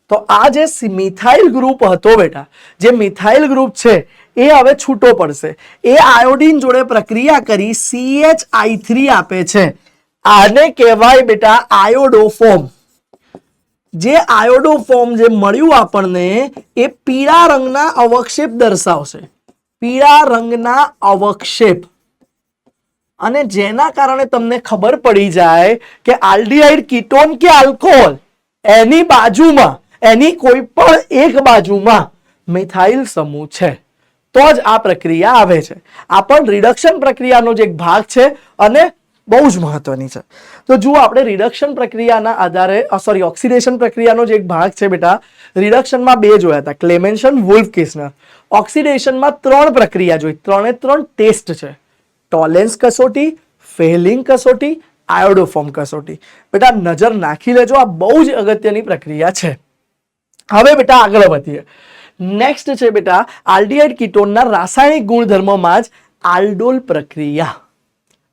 તો આ જે મિથાઇલ ગ્રુપ હતો બેટા, જે મિથાઇલ ગ્રુપ છે એ હવે છૂટો પડશે. એ આયોડીન જોડે પ્રક્રિયા કરી CHI3 આપે છે. આને કહેવાય બેટા આયોડોફોર્મ. જે આયોડોફોર્મ જે મળ્યું આપણને એ પીળા રંગના અવક્ષેપ દર્શાવશે. પીળા રંગના અવક્ષેપ. અને જેના કારણે તમને ખબર પડી જાય કે આલ્ડીહાઇડ કીટોન કે આલ્કોહોલ, એની બાજુમાં, એની કોઈ પણ એક બાજુમાં મિથાઇલ સમૂહ છે, તો જ આ પ્રક્રિયા આવે છે. આ પણ રિડક્શન પ્રક્રિયાનો જ એક ભાગ છે અને બહુ જ મહત્વની છે. તો જુઓ, આપણે રિડક્શન પ્રક્રિયાના આધારે ઓક્સિડેશન પ્રક્રિયાનો જ એક ભાગ છે બેટા. રિડક્શનમાં બે જોયા હતા, ક્લેમેન્સન, વુલ્ફ કિસ્નર. ઓક્સિડેશનમાં 3 પ્રક્રિયા જોઈ, 3 ટેસ્ટ છે. ટોલેન્સ કસોટી, ફેલિંગ કસોટી, આયોડોફોર્મ કસોટી. બેટા નજર નાખી લેજો, આ બહુ જ અગત્યની પ્રક્રિયા છે. હવે બેટા આગળ વધીએ. નેક્સ્ટ છે બેટા આલ્ડીહાઇડ કીટોનના રાસાયણિક ગુણધર્મોમાં જ આલ્ડોલ પ્રક્રિયા.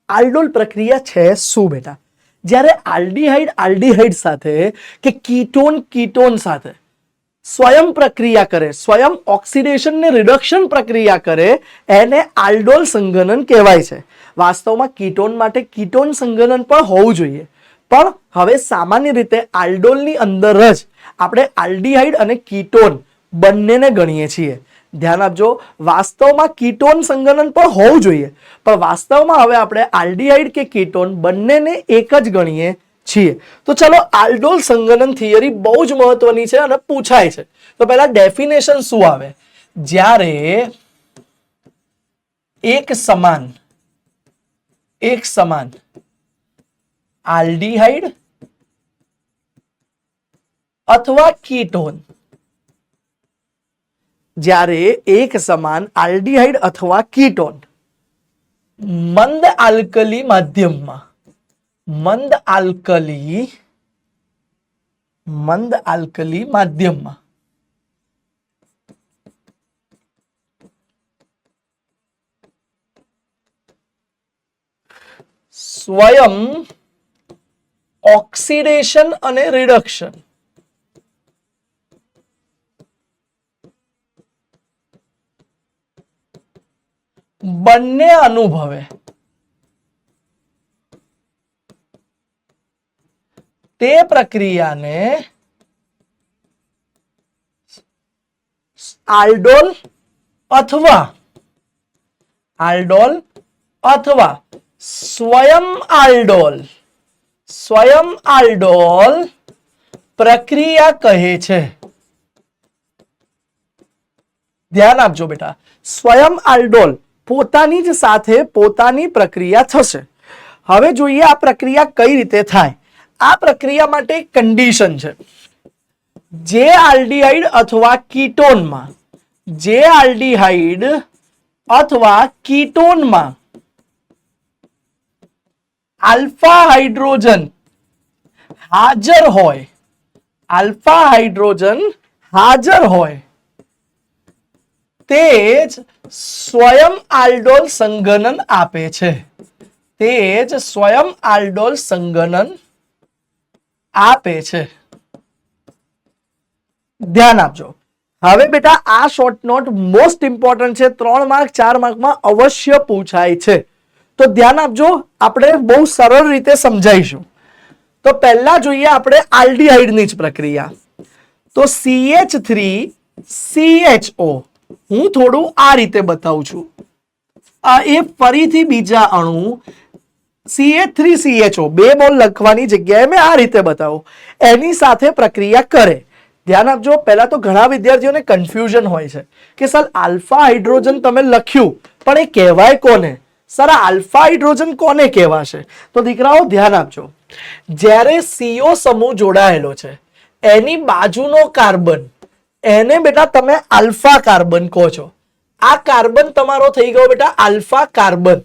આલ્ડોલ પ્રક્રિયા છે શું બેટા? જ્યારે આલ્ડીહાઇડ આલ્ડીહાઇડ સાથે કે કીટોન કીટોન સાથે સ્વયં પ્રક્રિયા કરે, સ્વયં ઓક્સિડેશન ને રિડક્શન પ્રક્રિયા કરે, એને આલ્ડોલ સંઘનન કહેવાય છે. વાસ્તવમાં કીટોન માટે કીટોન સંઘનન પણ હોવું જોઈએ, પણ હવે સામાન્ય રીતે આલ્ડોલની અંદર જ આપણે આલ્ડીહાઇડ અને કીટોન બંનેને ગણીએ છીએ. ધ્યાન આપજો, વાસ્તવમાં કીટોન સંઘનન પણ હોવું જોઈએ, પણ વાસ્તવમાં હવે આપણે આલ્ડીહાઇડ કે કીટોન બંનેને એક જ ગણીએ છીએ. તો ચલો, આલ્ડોલ સંઘનન થિયરી બહુ જ મહત્વની છે અને પૂછાય છે. તો પહેલા ડેફિનેશન શું આવે? જ્યારે એક સમાન આલ્ડીહાઇડ અથવા કીટોન, જ્યારે એક સમાન આલ્ડીહાઇડ અથવા કીટોન મંદ આલ્કલી માધ્યમમાં, મંદ આલ્કલી માધ્યમમાં સ્વયં ઓક્સિડેશન અને રિડક્શન બંને અનુભવે, તે પ્રક્રિયાને આલ્ડોલ અથવા સ્વયં આલ્ડોલ પ્રક્રિયા કહે છે. ધ્યાન આપજો બેટા, સ્વયં આલ્ડોલ પોતાની જ સાથે પોતાની પ્રક્રિયા થશે. હવે જોઈએ આ પ્રક્રિયા કઈ રીતે થાય. આ પ્રક્રિયા માટે એક કન્ડિશન છે. જે આલ્ડીહાઇડ અથવા કીટોનમાં, જે આલ્ડીહાઇડ અથવા કીટોનમાં આલ્ફા હાઇડ્રોજન હાજર હોય, આલ્ફા હાઇડ્રોજન હાજર હોય, તે જ સ્વયં આલ્ડોલ સંઘનન આપે છે. તે જ સ્વયં આલ્ડોલ સંઘનન આપે છે. ધ્યાન આપજો. હવે બેટા આ શોર્ટ નોટ મોસ્ટ ઇમ્પોર્ટન્ટ છે. 3 માર્ક 4 માર્કમાં અવશ્ય પૂછાય છે. તો ધ્યાન આપજો, આપણે બહુ સરળ રીતે સમજાઈશું. તો પહેલા જોઈએ આપણે આલ્ડીહાઇડની જ પ્રક્રિયા. તો CH3CHO હું થોડું આ રીતે બતાવું છું. એ ફરીથી બીજા અણુ CH3CHO બે બોલ લખવાની જગ્યાએ મેં આ રીતે બતાવું, એની સાથે પ્રક્રિયા કરે. ધ્યાન આપજો, પહેલા તો ઘણા વિદ્યાર્થીઓને કન્ફ્યુઝન હોય છે કે સર આલ્ફા હાઇડ્રોજન તમે લખ્યું પણ એ કહેવાય કોને? સર આલ્ફા હાઇડ્રોજન કોને કહેવાશે? તો દીકરાઓ ધ્યાન આપજો, જ્યારે CO સમૂહ જોડાયેલો છે એની બાજુનો કાર્બન એને બેટા તમે આલ્ફા કાર્બન કહો છો. આ કાર્બન તમારો થઈ ગયો બેટા આલ્ફા કાર્બન,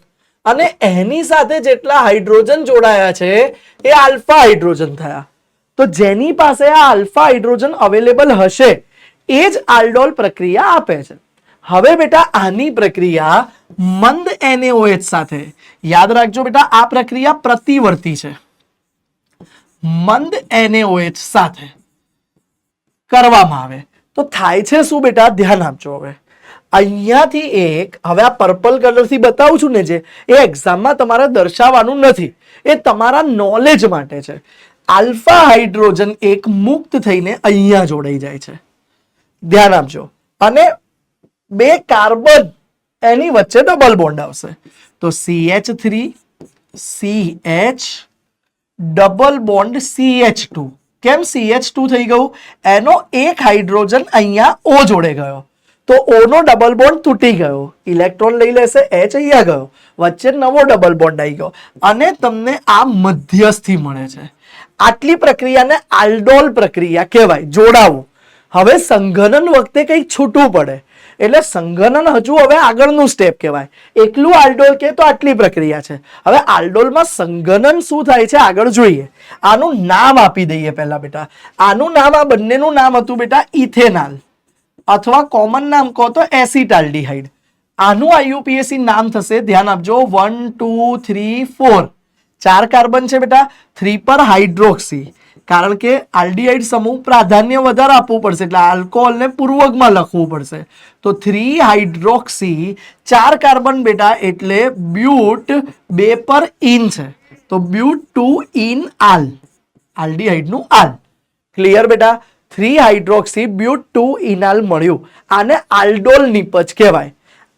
અને એની સાથે જેટલા હાઇડ્રોજન જોડાયા છે એ આલ્ફા હાઇડ્રોજન થયા. તો જેની પાસે આ આલ્ફા હાઇડ્રોજન અવેલેબલ હશે એ જ આલ્ડોલ પ્રક્રિયા આપે છે. હવે બેટા આની પ્રક્રિયા મંદ NaOH સાથે, યાદ રાખજો બેટા આ પ્રક્રિયા પ્રતિવર્તી છે, મંદ NaOH સાથે કરવામાં આવે તો થાય છે શું બેટા? ધ્યાન આપજો. હવે અહીંયાથી એક, હવે આ પર્પલ કલરથી બતાવું છું ને, જે એ એક્ઝામમાં તમારે દર્શાવવાનું નથી, એ તમારા નોલેજ માટે છે. આલ્ફા હાઇડ્રોજન એક મુક્ત થઈને અહીંયા જોડાઈ જાય છે, ધ્યાન આપજો, અને બે કાર્બન એની વચ્ચે ડબલ બોન્ડ આવશે. તો CH3CH ડબલ બોન્ડ CH2. કેમ CH2 થઈ ગયું? એનો એક હાઇડ્રોજન અહીંયા O જોડે ગયો તો O નો ડબલ બોન્ડ તૂટી ગયો, ઇલેક્ટ્રોન લઈ લેશે, H અહીંયા ગયો, વચ્ચે નવો ડબલ બોન્ડ આવી ગયો અને તમને આ મધ્યસ્થી મળે છે. આટલી પ્રક્રિયાને આલ્ડોલ પ્રક્રિયા કહેવાય, જોડાવું. હવે સંઘનન વખતે કંઈક છૂટવું પડે એટલે સંઘનન હજુ હવે આગળનું સ્ટેપ કહેવાય. એકલું આલ્ડોલ કે તો આટલી પ્રક્રિયા છે. હવે આલ્ડોલમાં સંઘનન શું થાય છે આગળ જોઈએ. આનું નામ આપી દઈએ પહેલા બેટા. આનું નામ, આ બંનેનું નામ હતું બેટા ઇથેનાલ, અથવા કોમન નામ કહો તો એસિટાલ્ડીહાઇડ. આનું IUPAC નામ થશે, ધ્યાન આપજો, 1 2 3 4 4 કાર્બન છે બેટા, 3 પર હાઇડ્રોક્સી, કારણ કે આલ્ડીહાઇડ સમૂહ પ્રાધાન્ય વધારે આપવું પડશે એટલે આલ્કોહોલને પૂર્વકમાં લખવું પડશે. તો 3 હાઇડ્રોક્સી 4 કાર્બન બેટા એટલે બ્યુટ 2 પર ઇન છે, તો બ્યુટ 2 ઇન આલ, આલ્ડીહાઇડનું આલ. ક્લિયર બેટા? 3 હાઇડ્રોક્સી બ્યુટ 2 ઇનાલ મળ્યું, આને આલ્ડોલ નિપજ કહેવાય.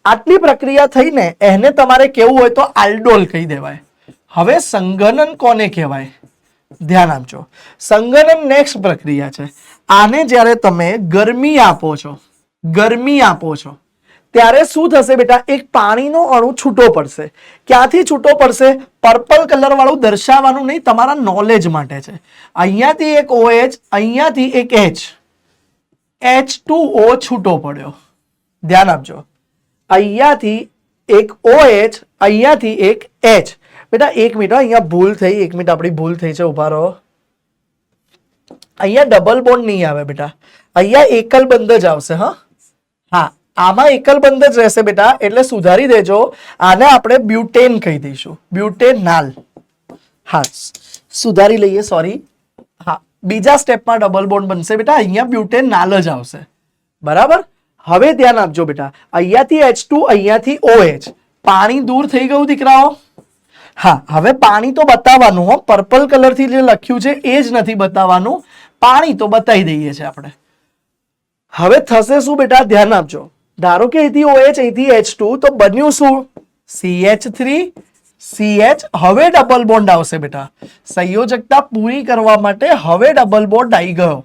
આટલી પ્રક્રિયા થઈને એને તમારે કેવું હોય તો આલ્ડોલ કહી દેવાય. હવે સંઘનન કોને કહેવાય? ધ્યાન આપજો, સંઘનન નેક્સ્ટ પ્રક્રિયા છે. આને જ્યારે તમે ગરમી આપો છો ત્યારે શું થશે બેટા? એક પાણીનો અણુ છૂટો પડશે. ક્યાંથી છૂટો પડશે? પર્પલ કલર વાળું દર્શાવવાનું નહીં, તમારા નોલેજ માટે છે. અહીંયાથી એક OH, અહીંયાથી એક H, H2O છૂટો પડ્યો, ધ્યાન આપજો. અહીંયાથી એક OH, અહીંયાથી એક H. બેટા એક મિનિટ, અહીંયા ભૂલ થઈ, એક મિનિટ આપણી ભૂલ થઈ છે, ઉભા રહો. અહીંયા ડબલ બોન્ડ નહીં આવે બેટા, અહીંયા એકલ બંધ જ આવશે. હા, આમાં એકલ બંધ જ રહેશે બેટા, એટલે સુધારી દેજો. આને આપણે બ્યુટેન કહી દઈશું, બ્યુટેનાલ. હા, સુધારી લઈએ, સોરી. હા, બીજા સ્ટેપમાં ડબલ બોન્ડ બનશે બેટા, અહીંયા બ્યુટેનાલ જ આવશે, બરાબર. હવે ધ્યાન આપજો બેટા, અહીંયાથી H2, અહીંયાથી OH, પાણી દૂર થઈ ગયું દીકરાઓ. હા, હવે પાણી તો બતાવવાનું હો, પર્પલ કલરથી જે લખ્યું છે એ જ નથી બતાવવાનું, પાણી તો બતાવી દઈએ છે આપણે. હવે થશે શું બેટા? ધ્યાન આપજો. ધારો કે અહીંથી OH, અહીંથી H2, તો બન્યું શું? CH3CH. હવે ડબલ બોન્ડ આવશે બેટા, સંયોજકતા પૂરી કરવા માટે હવે ડબલ બોન્ડ આવી ગયો,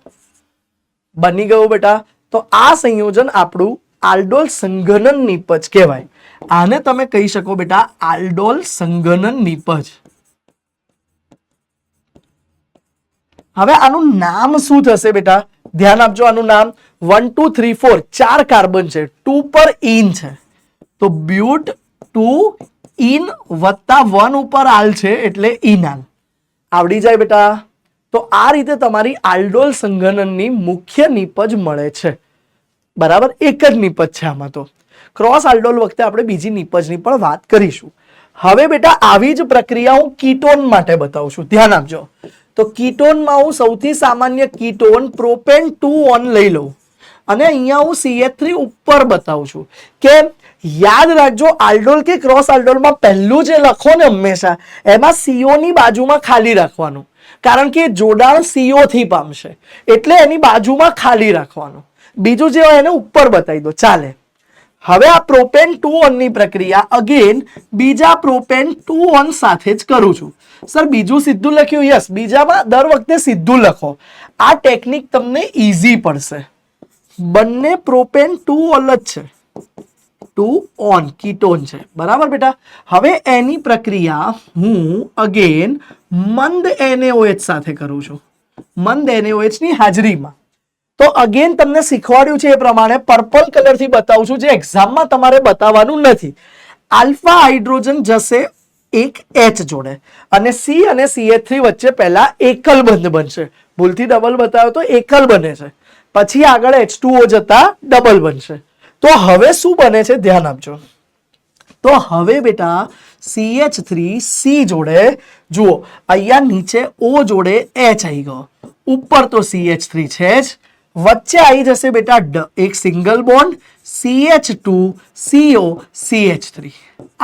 બની ગયું બેટા. તો આ સંયોજન આપણું આલ્ડોલ સંઘનન નિપજ કહેવાય. આને તમે કહી શકો બેટા આલ્ડોલ સંઘનન નિપજ. હવે આનું નામ શું થશે બેટા? ધ્યાન આપજો, આનું નામ 1 2 3 4 4 કાર્બન છે, 2 પર ઇન છે, તો બ્યુટ 2 ઇન વત્તા 1 ઉપર આલ છે એટલે ઇનાલ. આવડી જાય બેટા. તો આ રીતે તમારી આલ્ડોલ સંઘનનની મુખ્ય નિપજ મળે છે, બરાબર. એક જ નિપજ છે આમાં. તો ક્રોસ આલ્ડોલ વખતે આપણે બીજી નિપજની પણ વાત કરીશું. હવે બેટા આવી જ પ્રક્રિયા હું કીટોન માટે બતાવું છું, ધ્યાન આપજો. તો કીટોનમાં હું સૌથી સામાન્ય કીટોન પ્રોપેન 2 ઓન લઈ લઉં, અને અહીંયા હું CH3 ઉપર બતાવું છું કે યાદ રાખજો આલ્ડોલ કે ક્રોસ આલ્ડોલમાં પહેલું જે લખો ને હંમેશા એમાં CO ની બાજુમાં ખાલી રાખવાનું, કારણ કે જોડાણ CO થી પામશે એટલે એની બાજુમાં ખાલી રાખવાનું. બીજું જે હોય એને ઉપર બતાવી દો, ચાલે. હવે આ પ્રોપેન 2 ની પ્રક્રિયા અગેન બીજા પ્રોપેન 2 સાથે જ કરું છું. સર બીજું સીધું લખ્યું, યસ, બીજામાં દર વખતે સીધું લખો, આ ટેકનિક તમને ઈઝી પડશે. બંને પ્રોપેન 2 જ છે, 2 કીટોન છે, બરાબર બેટા. હવે એની પ્રક્રિયા હું અગેન મંદ NaOH સાથે કરું છું, મંદ NaOH ની હાજરીમાં. તો અગેન તમને શીખવાડ્યું છે એ પ્રમાણે પર્પલ કલરથી બતાવું છું, જે એક્ઝામમાં તમારે બતાવવાનું નથી. આલ્ફા હાઇડ્રોજન જશે એક H જોડે અને C અને CH3 વચ્ચે પહેલા એકલ બંધ બનશે. ભૂલથી ડબલ બતાવ્યો તો એકલ બને છે, પછી આગળ H2O જતા ડબલ બનશે. તો હવે શું બને છે ધ્યાન આપજો. તો હવે બેટા CH3 C જોડે જુઓ, અહીંયા નીચે O જોડે H આવી ગયો, ઉપર તો CH3 છે જ, વચ્ચે આવી જશે બેટા એક single bond CH2 CO CH3.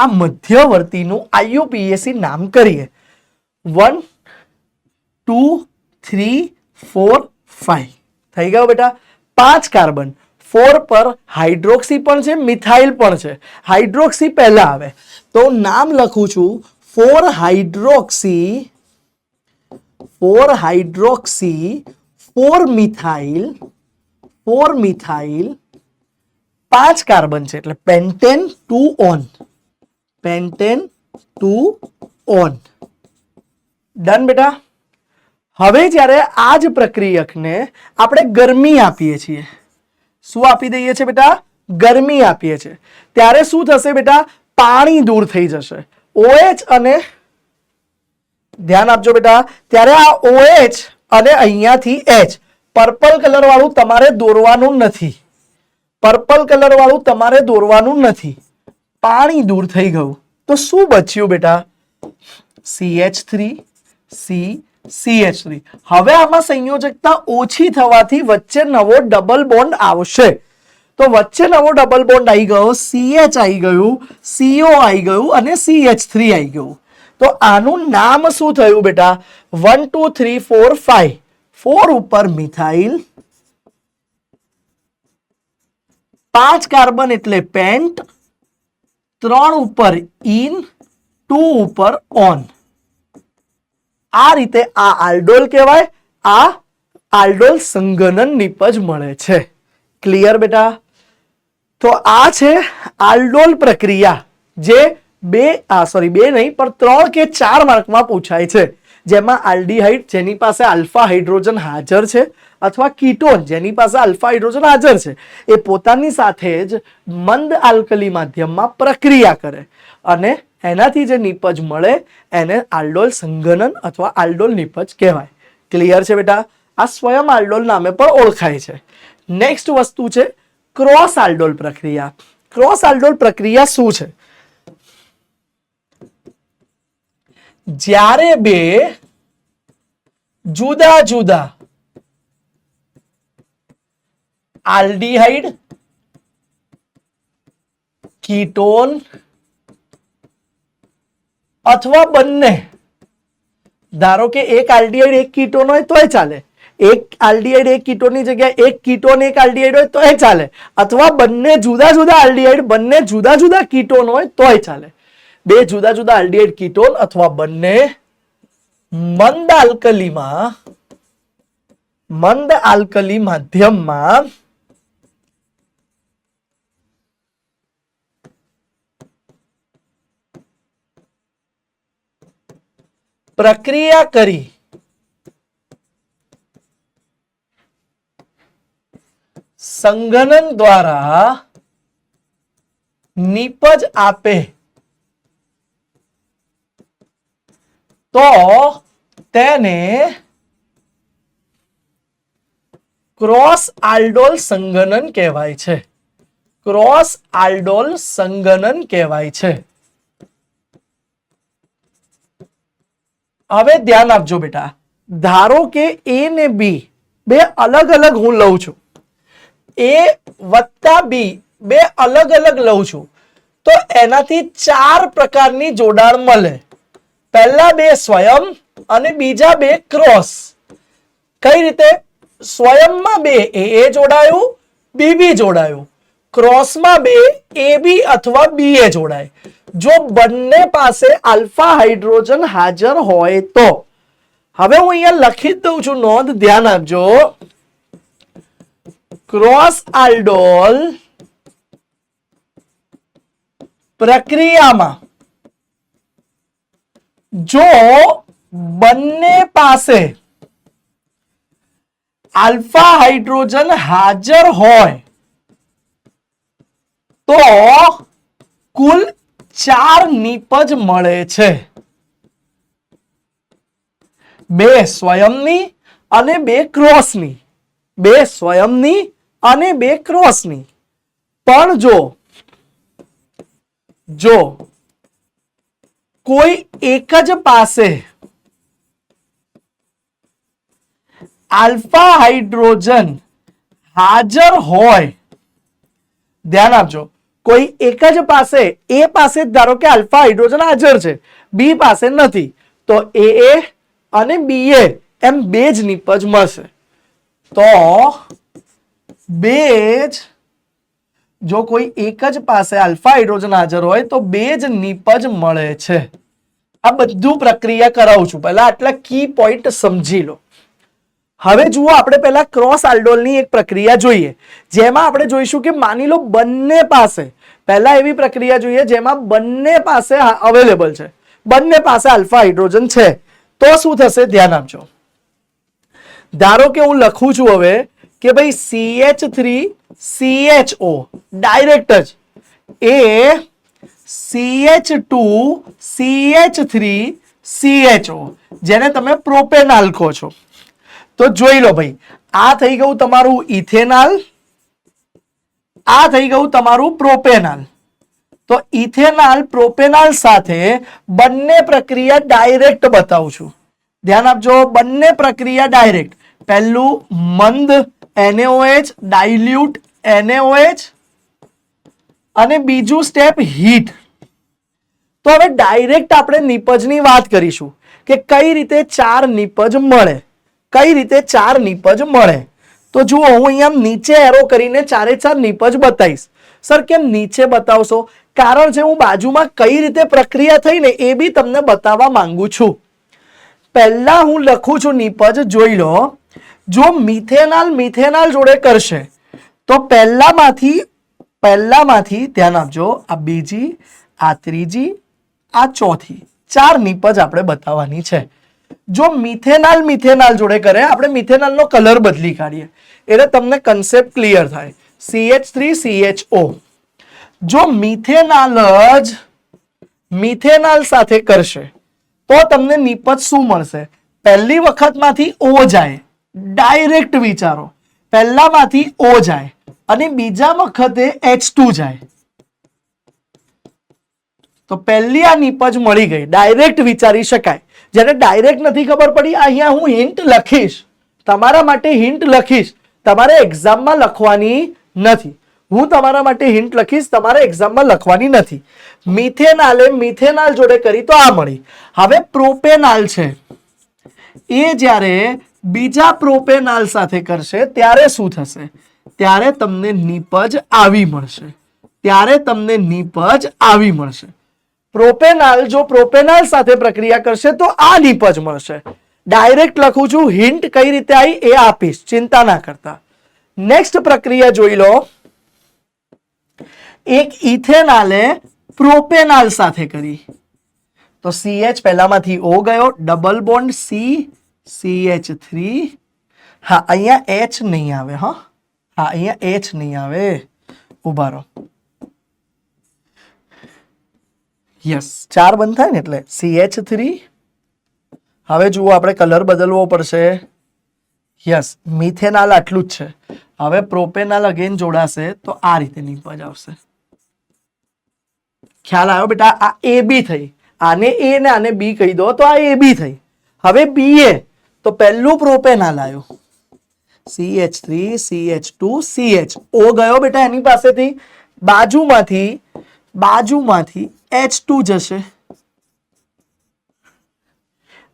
આ મધ્યવર્તીનું IUPAC નામ કરીએ. 1 2 3 4 5 થઈ ગયો બેટા. 5 કાર્બન, 4 પર હાઇડ્રોક્સી પણ છે, મિથાઇલ પણ છે. હાઇડ્રોક્સી પહેલા આવે તો નામ લખું છું 4 હાઇડ્રોક્સી 4 મિથાઇલ 5 કાર્બન છે એટલે પેન્ટેન 2 પેન્ટેન 2 ડન બેટા. હવે જ્યારે આ જ પ્રક્રિયકને આપણે ગરમી આપીએ છીએ, શું આપી દઈએ છીએ બેટા? ગરમી આપીએ છીએ, ત્યારે શું થશે બેટા? પાણી દૂર થઈ જશે. OH અને ધ્યાન આપજો બેટા, ત્યારે આ OH અને અહીંયાથી H, પર્પલ કલર વાળું તમારે દોરવાનું નથી, પર્પલ કલર વાળું તમારે દોરવાનું નથી. પાણી દૂર થઈ ગયું તો શું બચ્યું બેટા? CH3 C CH3. હવે આમાં સંયોજકતા ઓછી થવાથી વચ્ચે નવો ડબલ બોન્ડ આવશે. તો વચ્ચે નવો ડબલ બોન્ડ આવી ગયો, CH આવી ગયું, CO આવી ગયું અને CH3 આવી ગયું. તો આનું નામ શું થયું બેટા? 1 2 3 4 5. 4 ઉપર મિથાઇલ, 5 કાર્બન એટલે પેન્ટ, 3 ઉપર ઇન, 2 ઉપર ઓન. આ રીતે આ આલ્ડોલ કહેવાય. આ આલ્ડોલ સંઘનન નિપજ મળે છે. ક્લિયર બેટા? તો આ છે આલ્ડોલ પ્રક્રિયા, જે બે નહીં પણ 3 કે 4 માર્કમાં પૂછાય છે. જેમાં આલ્ડીહાઇડ જેની પાસે આલ્ફા હાઇડ્રોજન હાજર છે અથવા કીટોન જેની પાસે આલ્ફા હાઇડ્રોજન હાજર છે, એ પોતાની સાથે જ મંદ આલ્કલી માધ્યમમાં પ્રક્રિયા કરે અને એનાથી જે નિપજ મળે એને આલ્ડોલ સંઘનન અથવા આલ્ડોલ નિપજ કહેવાય. ક્લિયર છે બેટા? આ સ્વયં આલ્ડોલ નામે પણ ઓળખાય છે. નેક્સ્ટ વસ્તુ છે ક્રોસ આલ્ડોલ પ્રક્રિયા. ક્રોસ આલ્ડોલ પ્રક્રિયા શું છે? જ્યારે બે જુદા જુદા આલ્ડીહાઇડ, કીટોન અથવા બંને, ધારો કે એક આલ્ડીહાઇડ એક કીટોન હોય તોય ચાલે, એક આલ્ડીહાઇડ એક કીટોનની જગ્યાએ એક કીટોન એક આલ્ડીહાઇડ હોય તોય ચાલે, અથવા બંને જુદા જુદા આલ્ડીહાઇડ બંને જુદા જુદા કીટોન હોય તોય ચાલે. બે જુદા જુદા આલ્ડીહાઇડ કીટોન અથવા બંને મંદ આલ્કલી માધ્યમમાં પ્રક્રિયા કરી સંઘનન દ્વારા નિપજ આપે તો તેને ક્રોસ આલ્ડોલ સંઘનન કહેવાય છે. ક્રોસ આલ્ડોલ સંઘનન કહેવાય છે. હવે ધ્યાન આપજો બેટા, ધારો કે A ને B બે અલગ અલગ હું લઉં છું. એ વત્તા બી બે અલગ અલગ લઉં છું તો એનાથી 4 પ્રકારની જોડાણ મળે. પહેલા બે સ્વયં અને બીજા બે ક્રોસ. કઈ રીતે? સ્વયંમાં બે એ જોડાયું, બીબી જોડાયું. ક્રોસમાં બે એબી અથવા બીએ જોડાય. જો બંને પાસે આલ્ફા હાઇડ્રોજન હાજર હોય તો. હવે હું અહીંયા લખી જ દઉં છું, નોંધ ધ્યાન આપજો. ક્રોસ આલ્ડોલ પ્રક્રિયામાં જો બંને પાસે આલ્ફા હાઇડ્રોજન હાજર હોય તો કુલ 4 નિપજ મળે છે. બે સ્વયંની અને બે ક્રોસની. બે સ્વયંની અને બે ક્રોસની. પણ જો કોઈ એક જ પાસે આલ્ફા હાઇડ્રોજન હાજર હોય, ધ્યાન આપજો, કોઈ એક જ પાસે, એ પાસે ધારો કે આલ્ફા હાઇડ્રોજન હાજર છે, બી પાસે નથી, તો એ અને બી એમ બે જ નિપજ મળશે. તો બે જ, જો કોઈ એક જ પાસે આલ્ફા હાઇડ્રોજન હાજર હોય તો બે જ નિપજ મળે છે. આ બધું પ્રક્રિયા કરાવું છું, પહેલા આટલા કી પોઈન્ટ સમજી લો. હવે જુઓ, આપણે પહેલા ક્રોસ આલ્ડોલની એક પ્રક્રિયા જોઈએ, જેમાં આપણે જોઈશું કે માની લો બંને પાસે, પહેલા એવી પ્રક્રિયા જોઈએ જેમાં બંને પાસે અવેલેબલ છે, બંને પાસે આલ્ફા હાઇડ્રોજન છે, તો શું થશે? ધ્યાન આપજો. ધારો કે હું લખું છું હવે કે ભાઈ CH3CHO ડાયરેક્ટ જ એ CH2CH3CHO જેને તમે પ્રોપેનાલ કહો છો. તો જોઈ લો ભાઈ, આ થઈ ગયું તમારું ઇથેનાલ, આ થઈ ગયું તમારું પ્રોપેનાલ. તો ઇથેનાલ પ્રોપેનાલ સાથે બંને પ્રક્રિયા ડાયરેક્ટ બતાવું છું. ધ્યાન આપજો, બંને પ્રક્રિયા ડાયરેક્ટ. પહેલું મંદ NaOH ડાઇલ્યુટ NaOH અને બીજું સ્ટેપ હીટ. તો હવે ડાયરેક્ટ આપણે નિપજની વાત કરીશું કે કઈ રીતે 4 નિપજ મળે, કઈ રીતે 4 નિપજ મળે. તો જુઓ, હું અહીંયા નીચે એરો કરીને 4 નિપજ બતાવીશ. સર કેમ નીચે બતાવશો? કારણ છે હું બાજુમાં કઈ રીતે પ્રક્રિયા થઈ ને એ બી તમને બતાવવા માંગુ છું. પહેલા હું લખું છું નિપજ, જોઈ લો. જો મિથેનાલ મિથેનાલ જોડે કરશે તો પહેલામાંથી ધ્યાન આપજો, આ બીજી, આ ત્રીજી, આ ચોથી, 4 નિપજ આપણે બતાવવાની છે. જો મિથેનાલ મિથેનાલ જોડે કરે, આપણે મિથેનાલનો કલર બદલી કાઢીએ એટલે તમને કન્સેપ્ટ ક્લિયર થાય. CH3CHO. જો મિથેનાલ જ મિથેનાલ સાથે કરશે તો તમને નિપજ શું મળશે? પહેલી વખતમાંથી O જાય, ડાયરેક્ટ વિચારો, પહેલામાંથી O જાય અને બીજા વખતે H2 જાય. તો પહેલી આ નિપજ મળી ગઈ, ડાયરેક્ટ વિચારી શકાય. જેને ડાયરેક્ટ નથી ખબર પડી, અહીંયા હું હિન્ટ લખીશ, તમારા માટે હિન્ટ લખીશ, તમારે એક્ઝામમાં લખવાની નથી. હું તમારા માટે હિન્ટ લખીશ, તમારે એક્ઝામમાં લખવાની નથી. મિથેનાલે મિથેનાલ જોડે કરી તો આ મળી. હવે પ્રોપેનાલ છે, એ જ્યારે બીજા પ્રોપેનાલ સાથે કરશે ત્યારે શું થશે? ત્યારે તમને નિપજ આવી મળશે, ત્યારે તમને નિપજ આવી મળશે. પ્રોપેનાલ જો પ્રોપેનાલ સાથે પ્રક્રિયા કરશે તો આ નિપજ મળશે. ડાયરેક્ટ લખું છું, હિન્ટ કઈ રીતે આવી એ આપીશ, ચિંતા ના કરતા. નેક્સ્ટ પ્રક્રિયા જોઈ લો. એક ઇથેનાલે પ્રોપેનાલ સાથે કરી તો CH પહેલામાંથી O ગયો, ડબલ બોન્ડ C, CH3. હા, અહીંયા H નહીં આવે. હા, અહીંયા H નહીં આવે, ઉભા રહો. યસ, 4 બંધ થાય ને એટલે CH3. હવે જુઓ, આપણે કલર બદલવો પડશે. યસ, મિથેનાલ આટલું જ છે. હવે પ્રોપેનાલ અગેન જોડાશે તો આ રીતે નિપજ આવશે. ખ્યાલ આવ્યો બેટા? આ AB થઈ, આને A ને આને B કહી દો તો આ AB થઈ. હવે BA તો પહેલું પ્રોપેનાલ આવ્યું, CH3 CH2 CH O ગયો બેટા એની પાસેથી, બાજુમાંથી H2 જશે.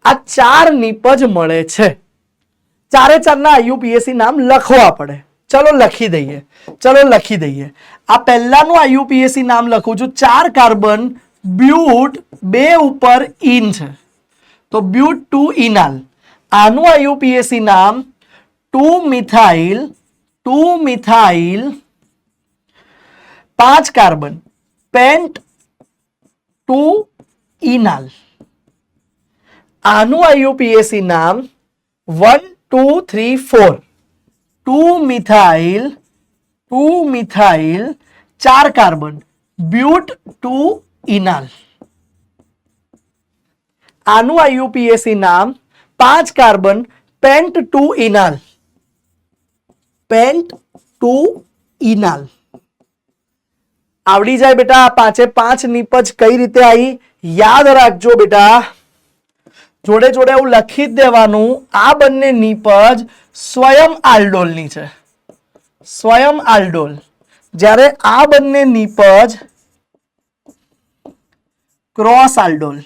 આ 4 નિપજ મળે છે. ચારે ચારના IUPAC નામ લખવા પડે. ચલો લખી દઈએ. આ પહેલાનું IUPAC નામ લખું છું. 4 કાર્બન બ્યુટ 2 ઉપર ઇન છે તો બ્યુટ 2 ઇનાલ. આનું IUPAC નામ 2 મિથાઇલ 5 કાર્બન પેન્ટ 2 ઇનાલ. આનું IUPAC નામ 1 2 3 4 2 મિથાઇલ 4 કાર્બન બ્યુટ 2 ઇનાલ. આનું IUPAC નામ 5 કાર્બન પેન્ટ 2 ઇનાલ. આવડી જાય બેટા. 5 નિપજ કઈ રીતે આવી યાદ રાખજો બેટા. જોડે જોડે એવું લખી જ દેવાનું. આ બંને નિપજ સ્વયં આલ્ડોલની છે, સ્વયં આલ્ડોલ. જ્યારે આ બંને નિપજ ક્રોસ આલ્ડોલ.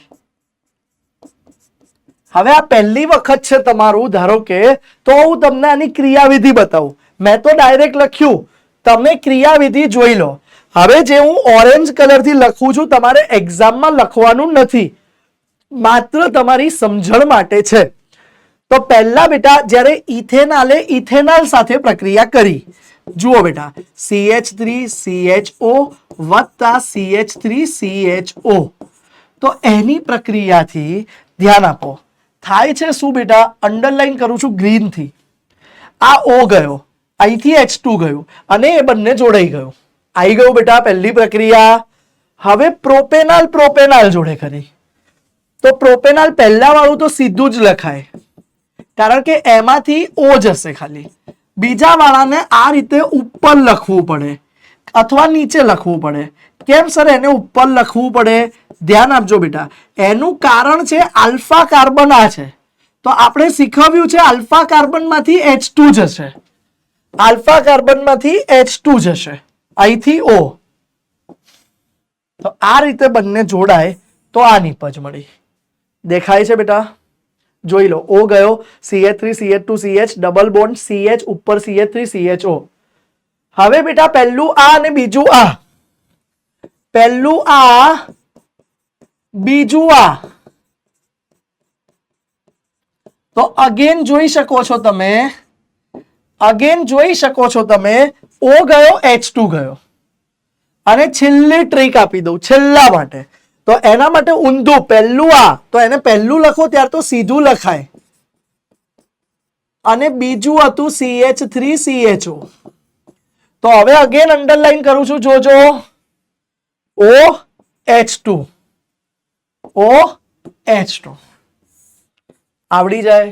હવે આ પહેલી વખત છે તમારું, ધારો કે, તો હું તમને આની ક્રિયાવિધિ બતાવું. મેં તો ડાયરેક્ટ લખ્યું, તમે ક્રિયાવિધિ જોઈ લો. હવે જે હું ઓરેન્જ કલરથી લખું છું તમારે એક્ઝામમાં લખવાનું નથી, માત્ર તમારી સમજણ માટે છે. તો પહેલા બેટા જ્યારે ઇથેનાલે ઇથેનોલ સાથે પ્રક્રિયા કરી, જુઓ બેટા, CH3CHO વત્તા CH3CHO. તો એની પ્રક્રિયાથી ધ્યાન આપો, થાય છે શું બેટા? અંડરલાઈન કરું છું ગ્રીન થી. આ O ગયો, અહીંથી H2 ગયું અને એ બંને જોડાઈ ગયું. આવી ગયું બેટા પહેલી પ્રક્રિયા. હવે પ્રોપેનાલ જોડે કરી તો પ્રોપેનાલ પહેલા વાળું તો સીધું જ લખાય, કારણ કે એમાંથી O જશે ખાલી. બીજા વાળાને આ રીતે ઉપર લખવું પડે અથવા નીચે લખવું પડે. કેમ સર એને ઉપર લખવું પડે? ધ્યાન આપજો બેટા. એનું કારણ છે આલ્ફા કાર્બન આ છે, તો આપણે શીખવ્યું છે આલ્ફા કાર્બનમાંથી H2 જશે, આલ્ફા કાર્બનમાંથી H2 જશે, અહીંથી O. તો આ રીતે બંને જોડાય તો આ નિપજ મળી. દેખાય છે બેટા? જોઈ લો. O ગયો, CH3 CH2 CH double bond CH ઉપર CH3 CHO. હવે બેટા પહેલું આ અને બીજું આ, પહેલું આ બીજું આ. તો અગેન જોઈ શકો છો તમે, O ગયો H2 ગયો. અને છેલ્લી ટ્રીક આપી દઉં છેલ્લા માટે. તો એના માટે ઊંધું, પહેલું આ, તો એને પહેલું લખો ત્યાર તો સીધું લખાય. અને બીજું હતું CH3CHO. તો હવે અગેન અંડરલાઈન કરું છું, જોજો. OH2 આવડી જાય.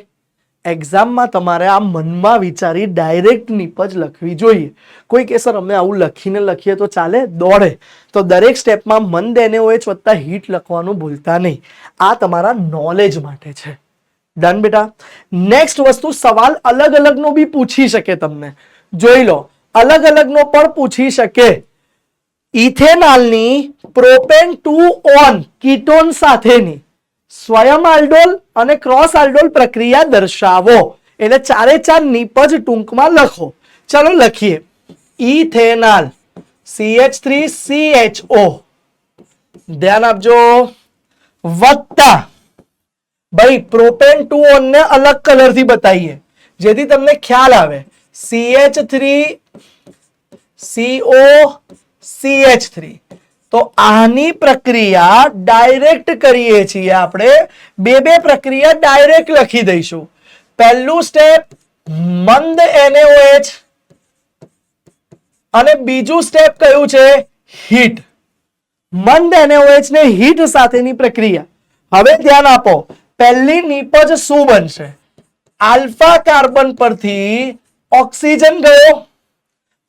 એક્ઝામમાં તમારે આ મનમાં વિચારી ડાયરેક્ટ નિપજ લખવી જોઈએ. કોઈ કે સર અમે આવું લખીને લખીએ તો ચાલે? દોડે. તો દરેક સ્ટેપમાં મન દેને હોય વત્તા હીટ લખવાનું ભૂલતા નહીં. આ તમારા નોલેજ માટે છે. ડન બેટા? નેક્સ્ટ વસ્તુ, સવાલ અલગ અલગનો બી પૂછી શકે તમને. જોઈ લો, અલગ અલગનો પણ પૂછી શકે. ઇથેનોલની પ્રોપેન 2 ઓન કીટોન સાથેની સ્વયં આલ્ડોલ અને ક્રોસ આલ્ડોલ પ્રક્રિયા દર્શાવો. એટલે ચારે ચાર નિપજ ટૂંકમાં લખો. ચલો લખીએ. ઇથેનોલ CH3CHO, ધ્યાન આપજો, વત્તા ભાઈ પ્રોપેન 2 ઓન ને અલગ કલર થી બતાવીએ જેથી તમને ખ્યાલ આવે. CH3COCH3. તો આની પ્રક્રિયા ડાયરેક્ટ કરીએ છીએ આપણે. બે પ્રક્રિયા ડાયરેક્ટ લખી દઈશું. પહેલું સ્ટેપ મંદ NaOH અને બીજું સ્ટેપ કયું છે? હીટ. મંદ NaOH ને હીટ સાથેની પ્રક્રિયા. હવે ધ્યાન આપો, પહેલી નિપજ શું બનશે? આલ્ફા કાર્બન પરથી ઓક્સિજન ગયો,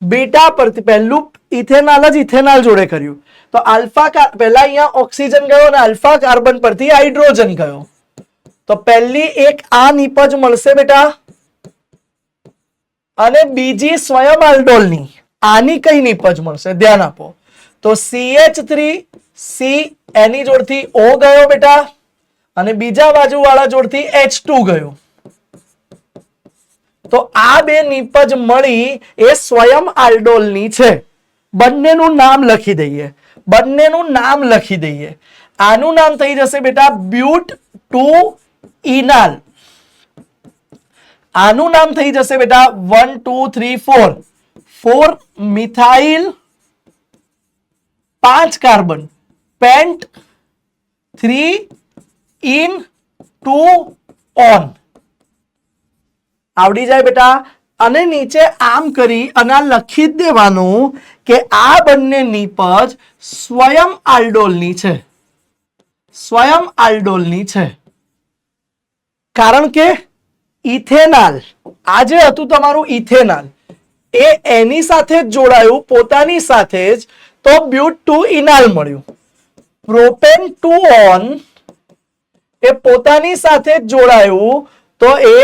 બીટા પરથી પહેલું ઇથેનોલ જ ઇથેનોલ જોડે કર્યું તો આલ્ફા પહેલા અહીંયા ઓક્સિજન ગયો અને આલ્ફા કાર્બન પરથી હાઇડ્રોજન ગયો. તો પહેલી એક આ નિપજ મળશે બેટા, અને બીજી સ્વયં આલ્ડોલની, આની કઈ નિપજ મળશે ધ્યાન આપો. તો CH3C એની જોડથી O ગયો બેટા અને બીજા બાજુ વાળા જોડથી H2 ગયો. તો આ બે નિપજ મળી એ સ્વયં આલ્ડોલની છે. બંનેનું નામ લખી દઈએ, બંનેનું નામ લખી દઈએ. આનું નામ થઈ જશે બેટા બ્યુટ 2 ઇનાલ. આનું નામ થઈ જશે બેટા 1 2 3 4 4 methyl 5 carbon pant 3 in 2 on. આવડી જાય બેટા. અને નીચે આમ કરી અને લખી જ દેવાનું કે આ બંને નિપજ સ્વયં આલ્ડોલની છે, સ્વયં આલ્ડોલની છે. કારણ કે ઇથેનાલ, આ જે હતું તમારું ઇથેનાલ, એ એની સાથે જ જોડાયું પોતાની સાથે જ, તો બ્યુટ 2 ઇનાલ મળ્યું. પ્રોપેન 2 ઓન એ પોતાની સાથે જ જોડાયું તો એ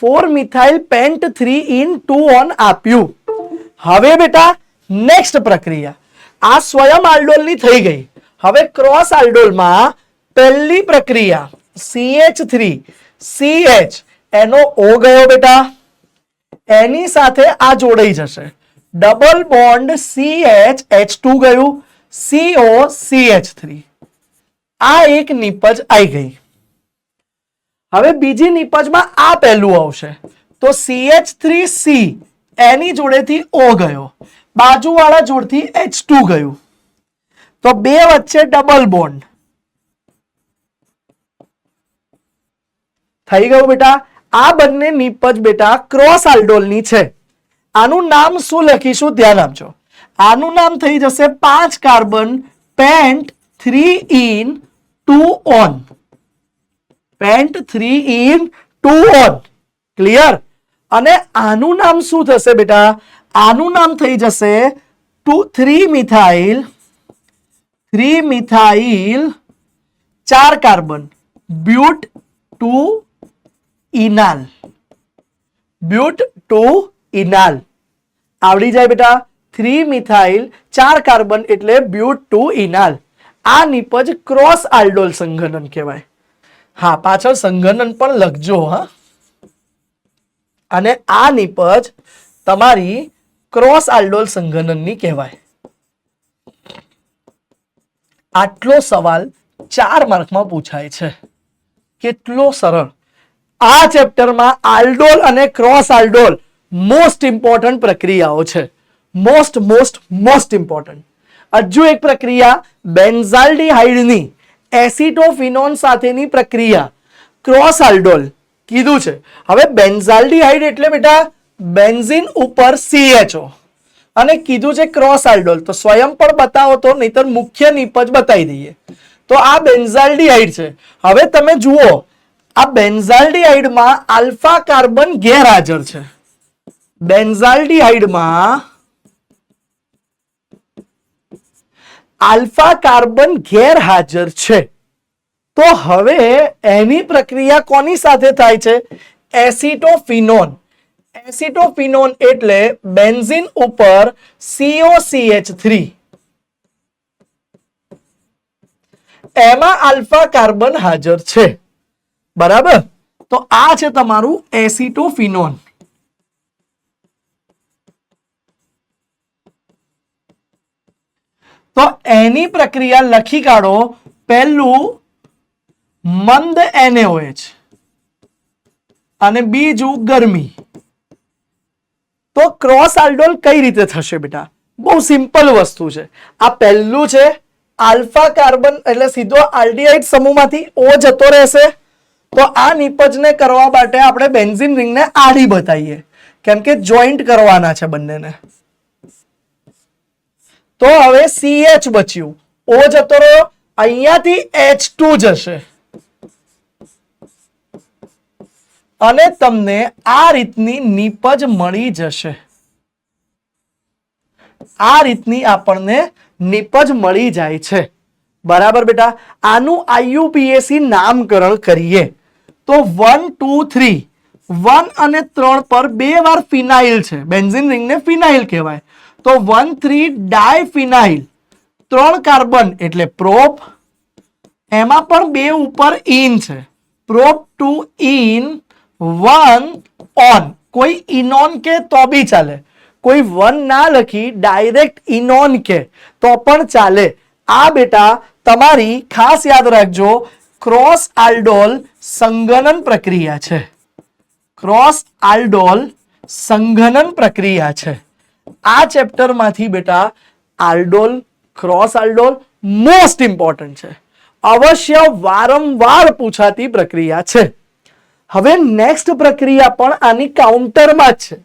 4 મિથાઇલ પેન્ટ 3 ઇન 2 ઓન આપ્યું. હવે બેટા નેક્સ્ટ પ્રક્રિયા, આ સ્વયં આલ્ડોલની થઈ ગઈ. હવે ક્રોસ આલ્ડોલમાં પહેલી પ્રક્રિયા CH3 CH એનો O ગયો બેટા, એની સાથે આ જોડાઈ જશે. ડબલ બોન્ડ CH H2 ગયું, CO CH3. આ એક નિપજ આવી ગઈ. હવે બીજી નિપજમાં આ પહેલું આવશે. તો CH3C એની જોડેથી O ગયો, બાજુવાળા જોડથી H2 ગયું. તો બે વચ્ચે ડબલ બોન્ડ થઈ ગયું બેટા. આ બંને નિપજ બેટા ક્રોસ આલ્ડોલની છે. આનું નામ શું લખીશું ધ્યાન આપજો. આનું નામ થઈ જશે 5 carbon pant 3 in 2 on. Pant 3 in 2 on. Clear? અને આનું નામ શું થશે બેટા? આનું નામ થઈ જશે 3 મિથાઇલ 4 કાર્બન બ્યુટ 2 ઇનાલ. બ્યુટ 2 ઇનાલ. આવડી જાય બેટા. 3 મિથાઇલ 4 કાર્બન એટલે બ્યુટ 2 ઇનાલ. આ નિપજ ક્રોસ આલ્ડોલ સંઘનન કહેવાય. હા, પાછળ સંઘનન પણ લખજો. હા, અને આ નિપજ તમારી ક્રોસ આલ્ડોલ સંઘનનની કહેવાય. આટલો સવાલ 4 માર્કમાં પૂછાય છે. કેટલો સરળ. આ ચેપ્ટરમાં આલ્ડોલ અને ક્રોસ આલ્ડોલ મોસ્ટ ઇમ્પોર્ટન્ટ પ્રક્રિયાઓ છે. Most important. હજુ એક પ્રક્રિયા બેન્ઝાલ્ડિહાઇડની એસિટોફિનોન સાથેની પ્રક્રિયા ક્રોસ આલ્ડોલ કીધું છે. હવે બેન્ઝાલ્ડિહાઇડ એટલે બેટા બેન્ઝીન ઉપર CHO અને કીધું છે ક્રોસ આલ્ડોલ. તો સ્વયં પણ બતાવો તો, નહીતર મુખ્ય નિપજ બતાવી દઈએ. તો આ બેન્ઝાલ્ડિહાઇડ છે. હવે તમે જુઓ, આ બેન્ઝાલ્ડિહાઇડમાં આલ્ફા કાર્બન ગેરહાજર છે. બેન્ઝાલ્ડિહાઇડમાં આલ્ફા કાર્બન ગેરહાજર છે. તો હવે એની પ્રક્રિયા કોની સાથે થાય છે? એસિટોફિનોન. એસિટોફિનોન એટલે બેન્ઝીન ઉપર COCH3. એમાં આલ્ફા કાર્બન હાજર છે. બરાબર? તો આ છે તમારું એસિટોફિનોન. તો એની પ્રક્રિયા લખી કાઢો. પહેલું મંદ NaOH અને બીજું ગરમી. તો ક્રોસ આલ્ડોલ કઈ રીતે થશે બેટા? બહુ સિમ્પલ વસ્તુ છે. આ પહેલું છે, આલ્ફા કાર્બન એટલે સીધો આલ્ડીહાઇડ સમૂહમાંથી O જતો રહેશે. તો આ નિપજને કરવા માટે આપણે બેન્ઝીન રિંગને આડી બતાવીએ, કેમ કે જોઈન્ટ કરવાના છે બંનેને. તો હવે CH બચ્યું, O જતો રહ્યો, અહીંયાથી H2 જશે અને તમને આ રીતની નિપજ મળી જશે. આ રીતની આપણને નિપજ મળી જાય છે. બરાબર બેટા? આનું IUPAC નામકરણ કરીએ તો 1 2 3 1 અને 3 પર 2 વાર ફિનાઇલ છે, બેન્ઝીન રિંગને ફિનાઇલ કહેવાય. તો 1,3 ડાયફિનાઇલ, 3 કાર્બન એટલે પ્રોપ, એમાં પણ 2 ઉપર ઇન છે, પ્રોપ 2 ઇન 1 ઓન. કોઈ ઇનોન કે તો બી ચાલે, કોઈ 1 ના લખી ડાયરેક્ટ ઇનોન કે તો પણ ચાલે. આ બેટા તમારી ખાસ યાદ રાખજો, ક્રોસ આલ્ડોલ સંઘનન પ્રક્રિયા છે. ક્રોસ આલ્ડોલ સંઘનન પ્રક્રિયા છે. આ ચેપ્ટર માંથી બેટા aldol, cross aldol most important છે, અવશ્ય વારંવાર પૂછાતી પ્રક્રિયા છે. હવે નેક્સ્ટ પ્રક્રિયા પણ આની કાઉન્ટરમાં જ છે.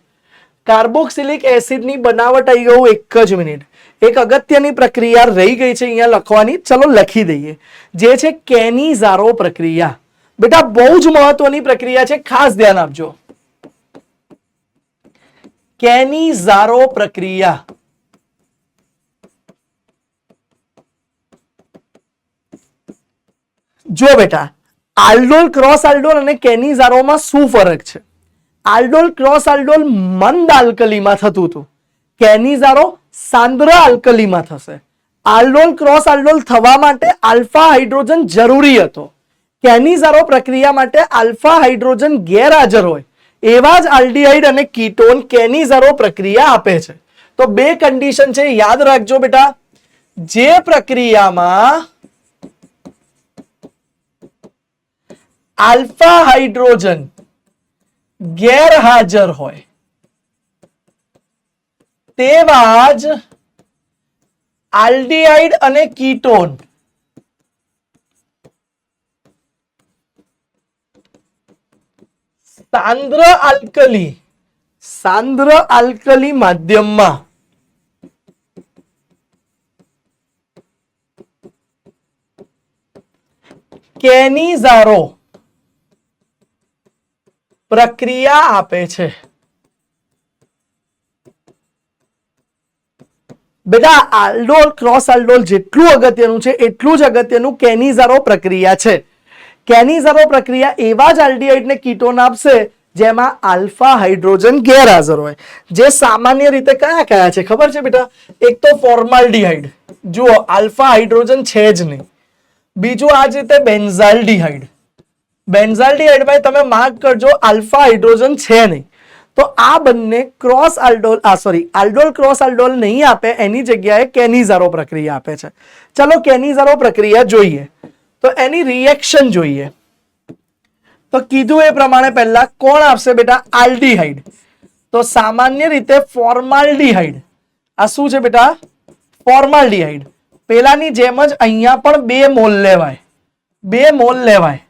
કાર્બોક્સિલિક એસિડની બનાવટ આવી ગયું. એક જ મિનિટ, એક અગત્યની પ્રક્રિયા રહી ગઈ છે અહીંયા લખવાની, ચલો લખી દઈએ, જે છે કેનિઝારો પ્રક્રિયા. બેટા બહુ જ મહત્વની પ્રક્રિયા છે, ખાસ ધ્યાન આપજો. કેનિઝારો પ્રક્રિયા. જો બેટા આલ્ડોલ, ક્રોસ આલ્ડોલ અને કેનિઝારોમાં શું ફરક છે? આલ્ડોલ, ક્રોસ આલ્ડોલ મંદ આલ્કલીમાં થતું હતું, કેનિઝારો સાંદ્ર આલ્કલીમાં થશે. આલ્ડોલ, ક્રોસ આલ્ડોલ થવા માટે આલ્ફા હાઇડ્રોજન જરૂરી હતો. કેનિઝારો પ્રક્રિયા માટે આલ્ફા હાઇડ્રોજન ગેરહાજર હોય એવા જ આલ્ડીહાઇડ અને કીટોન કેનિઝારો પ્રક્રિયા આપે છે. તો બે કન્ડિશન છે, યાદ રાખજો બેટા. જે પ્રક્રિયામાં આલ્ફા હાઇડ્રોજન ગેરહાજર હોય તેવા જ આલ્ડીહાઇડ અને કીટોન સાંદ્ર આલ્કલી માધ્યમમાં કેનિઝારો પ્રક્રિયા આપે છે. બેટા આલ્ડોલ, ક્રોસ આલ્ડોલ જેટલું અગત્યનું છે એટલું જ અગત્યનું કેનિઝારો પ્રક્રિયા છે. કેનિઝારો પ્રક્રિયા એવા જ આલ્ડીહાઇડને કીટોન આપશે જેમાં આલ્ફા હાઇડ્રોજન ગેરહાજર હોય. જે સામાન્ય રીતે કયા કયા છે ખબર છે બેટા? એક તો ફોર્માલ્ડીહાઇડ, જુઓ આલ્ફા હાઇડ્રોજન છે જ નહીં. બીજું આ જ રીતે બેન્ઝાલ્ડીહાઇડ, બેન્ઝાલ્ડીહાઇડમાં તમે માર્ક કરજો આલ્ફા હાઇડ્રોજન છે નહીં. તો આ બંને cross aldol, aldol cross aldol નહીં આપે, એની જગ્યાએ કેનિઝારો પ્રક્રિયા આપે છે. ચલો કેનિઝારો પ્રક્રિયા જોઈએ તો એની રિએક્શન જોઈએ. તો કીધું એ પ્રમાણે પહેલા કોણ આપશે બેટા? આલ્ડીહાઇડ. તો સામાન્ય રીતે ફોર્માલ્ડીહાઇડ. આ શું છે બેટા? ફોર્માલ્ડીહાઇડ. પેલાની જેમ જ અહીંયા પણ 2 મોલ લેવાય, 2 મોલ લેવાય.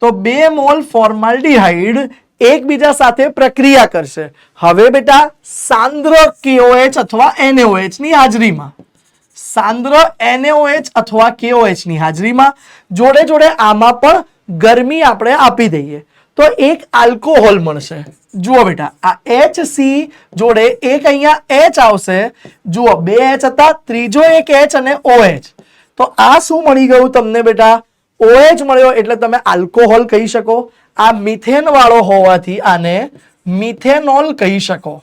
તો 2 મોલ ફોર્માલ્ડીહાઇડ એકબીજા સાથે પ્રક્રિયા કરશે. હવે બેટા સાંદ્ર KOH અથવા NaOH ની હાજરીમાં, સાંદ્ર NaOH અથવા KOH ની હાજરીમાં જોડે જોડે આમાં પણ ગરમી આપણે આપી દઈએ તો એક આલ્કોહોલ મળશે. જુઓ બેટા આ HC જોડે એક અહીંયા H આવશે. જુઓ 2 H હતા, ત્રીજો એક H અને OH. તો આ શું મળી ગયું તમને બેટા? OH મળ્યો એટલે તમે આલ્કોહોલ કહી શકો. આ મિથેન વાળો હોવાથી આને મિથેનોલ કહી શકો.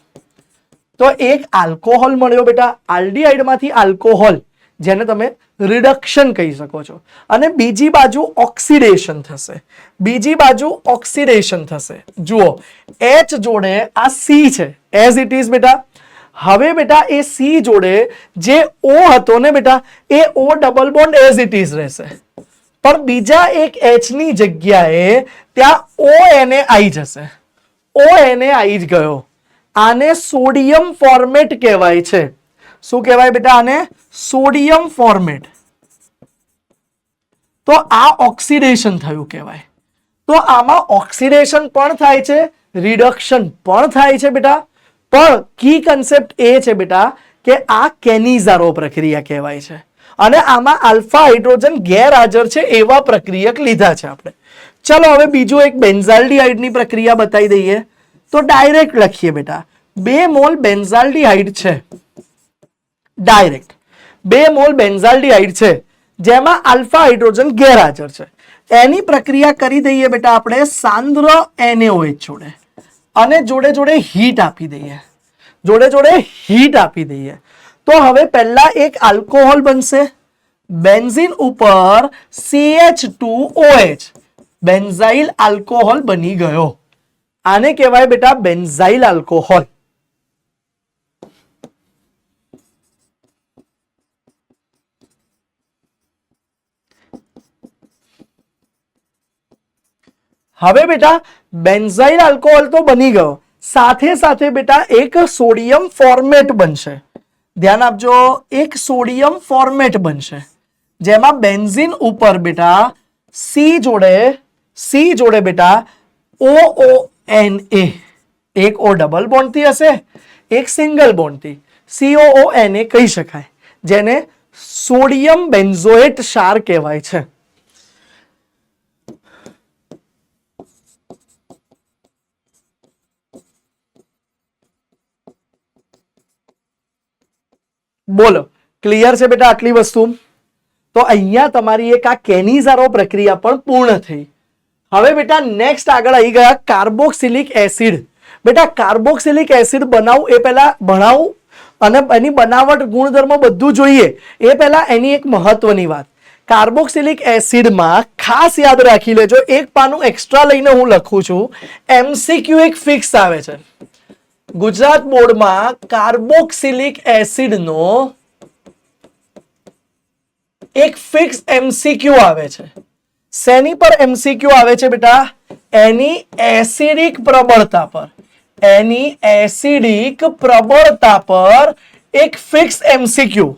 તો એક આલ્કોહોલ મળ્યો બેટા, આલ્ડીહાઇડમાંથી આલ્કોહોલ, જેને તમે રિડક્શન કહી શકો છો. અને બીજી બાજુ ઓક્સિડેશન થશે, બીજી બાજુ ઓક્સિડેશન થશે. જુઓ H જોડે આ C છે એઝ ઇટ ઇઝ બેટા. હવે બેટા એ C જોડે જે O હતો ને બેટા, એ O double bond as it is રહેશે, પણ બીજા એક H ની જગ્યાએ ત્યાં ONA આવી જશે. ONA આવી જ ગયો. આને સોડિયમ ફોર્મેટ કહેવાય છે. શું કહેવાય બેટા? આને સોડિયમ ફોર્મેટ. તો આ ઓક્સિડેશન થયું કહેવાય. તો આમાં ઓક્સિડેશન પણ થાય છે, રિડક્શન પણ થાય છે બેટા. પણ કી કન્સેપ્ટ એ છે બેટા કે આ કેનિઝારો પ્રક્રિયા કહેવાય છે અને આમાં આલ્ફા હાઇડ્રોજન ગેરહાજર છે એવા પ્રક્રિયક લીધા છે આપણે. ચલો હવે બીજું એક બેન્ઝાલ્ડીહાઇડની પ્રક્રિયા બતાવી દઈએ. તો ડાયરેક્ટ લખીએ બેટા, 2 મોલ બેન્ઝાલ્ડીહાઇડ છે, ડાયરેક્ટ 2 મોલ બેન્ઝાલ્ડીહાઇડ છે જેમાં આલ્ફા હાઇડ્રોજન ગેરહાજર છે. એની પ્રક્રિયા કરી દઈએ બેટા આપણે સાંદ્ર NaOH જોડે, અને જોડે જોડે હીટ આપી દઈએ, જોડે જોડે હીટ આપી દઈએ. તો હવે પહેલા એક આલ્કોહોલ બનશે, બેન્ઝીન ઉપર CH2OH, બેન્ઝાઇલ આલ્કોહોલ બની ગયો. આને કહેવાય બેટા બેન્ઝાઇલ આલ્કોહોલ. હવે બેટા બેન્ઝાઇલ આલ્કોહોલ તો બની ગયો, સાથે સાથે બેટા એક સોડિયમ ફોર્મેટ બનશે. ધ્યાન આપજો, એક સોડિયમ ફોર્મેટ બનશે જેમાં બેન્ઝીન ઉપર બેટા C જોડે બેટા OONA, એક O ડબલ બોન્ડથી હશે, એક સિંગલ બોન્ડથી, COONA કહી શકાય, જેને સોડિયમ બેન્ઝોએટ ક્ષાર કહેવાય છે. બોલો, ક્લિયર છે બેટા આટલી વસ્તુ? તો અહીંયા તમારી એક આ કેનિઝારો પ્રક્રિયા પણ પૂર્ણ થઈ. હવે બેટા નેક્સ્ટ આગળ આવી ગયા કાર્બોક્સિલિક એસિડ. બેટા કાર્બોક્સિલિક એસિડ બનાવું એ પહેલા ભણાવું અને એની બનાવટ ગુણધર્મ બધું જોઈએ એ પહેલા એની એક મહત્વની વાત. કાર્બોક્સિલિક એસિડમાં ખાસ યાદ રાખી લેજો, એક પાનું એક્સ્ટ્રા લઈને હું લખું છું, MCQ એક ફિક્સ આવે છે ગુજરાત બોર્ડમાં. કાર્બોક્સિલિક એસિડનો એક ફિક્સ MCQ આવે છે. શેની પર MCQ આવે છે બેટા? એની એસિડિક પ્રબળતા પર. એની એસિડિક પ્રબળતા પર એક ફિક્સ MCQ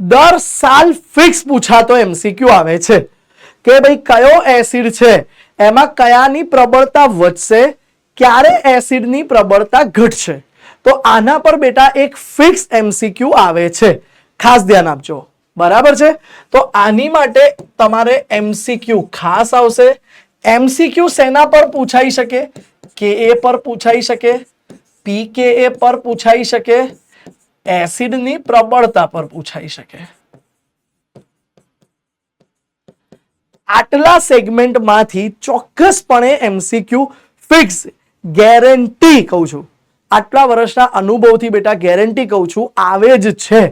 દર સાલ ફિક્સ પૂછાતો MCQ આવે છે કે ભાઈ કયો એસિડ છે એમાં કયાની પ્રબળતા વધશે, ક્યારે એસિડની પ્રબળતા ઘટશે. તો આના પર બેટા એક ફિક્સ MCQ આવે છે, ખાસ ધ્યાન આપજો. બરાબર છે? તો આની માટે તમારે MCQ ખાસ આવશે. MCQ શેના પર પૂછાઈ શકે? Ka પર પૂછાઈ શકે, pKa પર પૂછાઈ શકે, એસિડની પ્રબળતા પર પૂછાઈ શકે. આટલા સેગમેન્ટમાંથી ચોક્કસપણે MCQ ફિક્સ, ગેરંટી કહું છું, આટલા વર્ષના અનુભવથી બેટા ગેરંટી કહું છું, આવે જ છે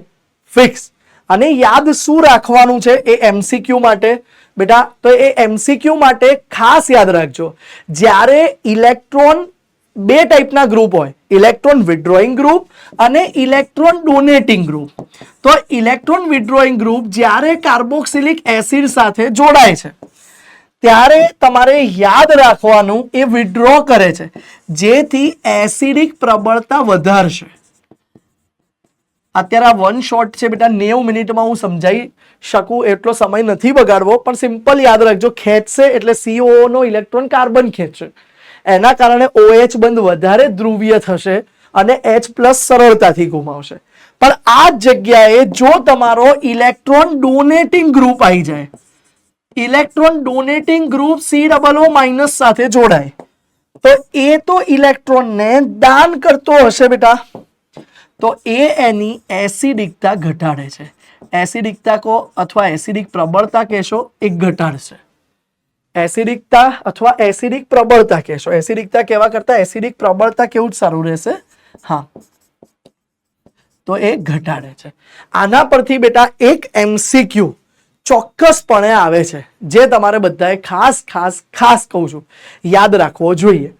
ફિક્સ. અને યાદ શું રાખવાનું છે એ MCQ માટે બેટા? તો એ MCQ માટે ખાસ યાદ રાખજો, જ્યારે ઇલેક્ટ્રોન બે ટાઈપના ગ્રુપ હોય, ઇલેક્ટ્રોન વિથડ્રોઈંગ ગ્રુપ અને ઇલેક્ટ્રોન ડોનેટિંગ ગ્રુપ. તો ઇલેક્ટ્રોન વિથડ્રોઈંગ ગ્રુપ જ્યારે કાર્બોક્સિલિક એસિડ સાથે જોડાય છે ત્યારે તમારે યાદ રાખવાનું એ વિથડ્રો કરે છે જેથી એસિડિક પ્રબળતા વધારશે. અત્યારે આ વન શોટ છે બેટા, 90 મિનિટમાં હું સમજાવી શકું એટલો સમય નથી બગાડવો, પણ સિમ્પલ યાદ રાખજો, ખેંચશે એટલે COO નો ઇલેક્ટ્રોન કાર્બન ખેંચશે, એના કારણે OH બંધ વધારે ધ્રુવીય થશે અને H+ સરળતાથી ગુમાવશે. પણ આ જગ્યાએ જો તમારો ઇલેક્ટ્રોન ડોનેટિંગ ગ્રુપ આવી જાય, ઇલેક્ટ્રોન ડોનેટિંગ ગ્રુપ COO- સાથે જોડાય, તો એ તો ઇલેક્ટ્રોનને દાન કરતો હશે બેટા, તો એ એની એસિડિકતા ઘટાડે છે. એસિડિકતા કો અથવા એસિડિક પ્રબળતા કહેશો, એ ઘટાડશે. એસિડિકતા અથવા એસિડિક પ્રબળતા કહેશો, એસિડિકતા કહેવા કરતા એસિડિક પ્રબળતા કેવું જ સારું રહેશે. હા, તો એ ઘટાડે છે. આના પરથી બેટા એક MCQ ચોક્કસપણે આવે છે જે તમારે બધાએ ખાસ ખાસ ખાસ કહું છું યાદ રાખવો જોઈએ.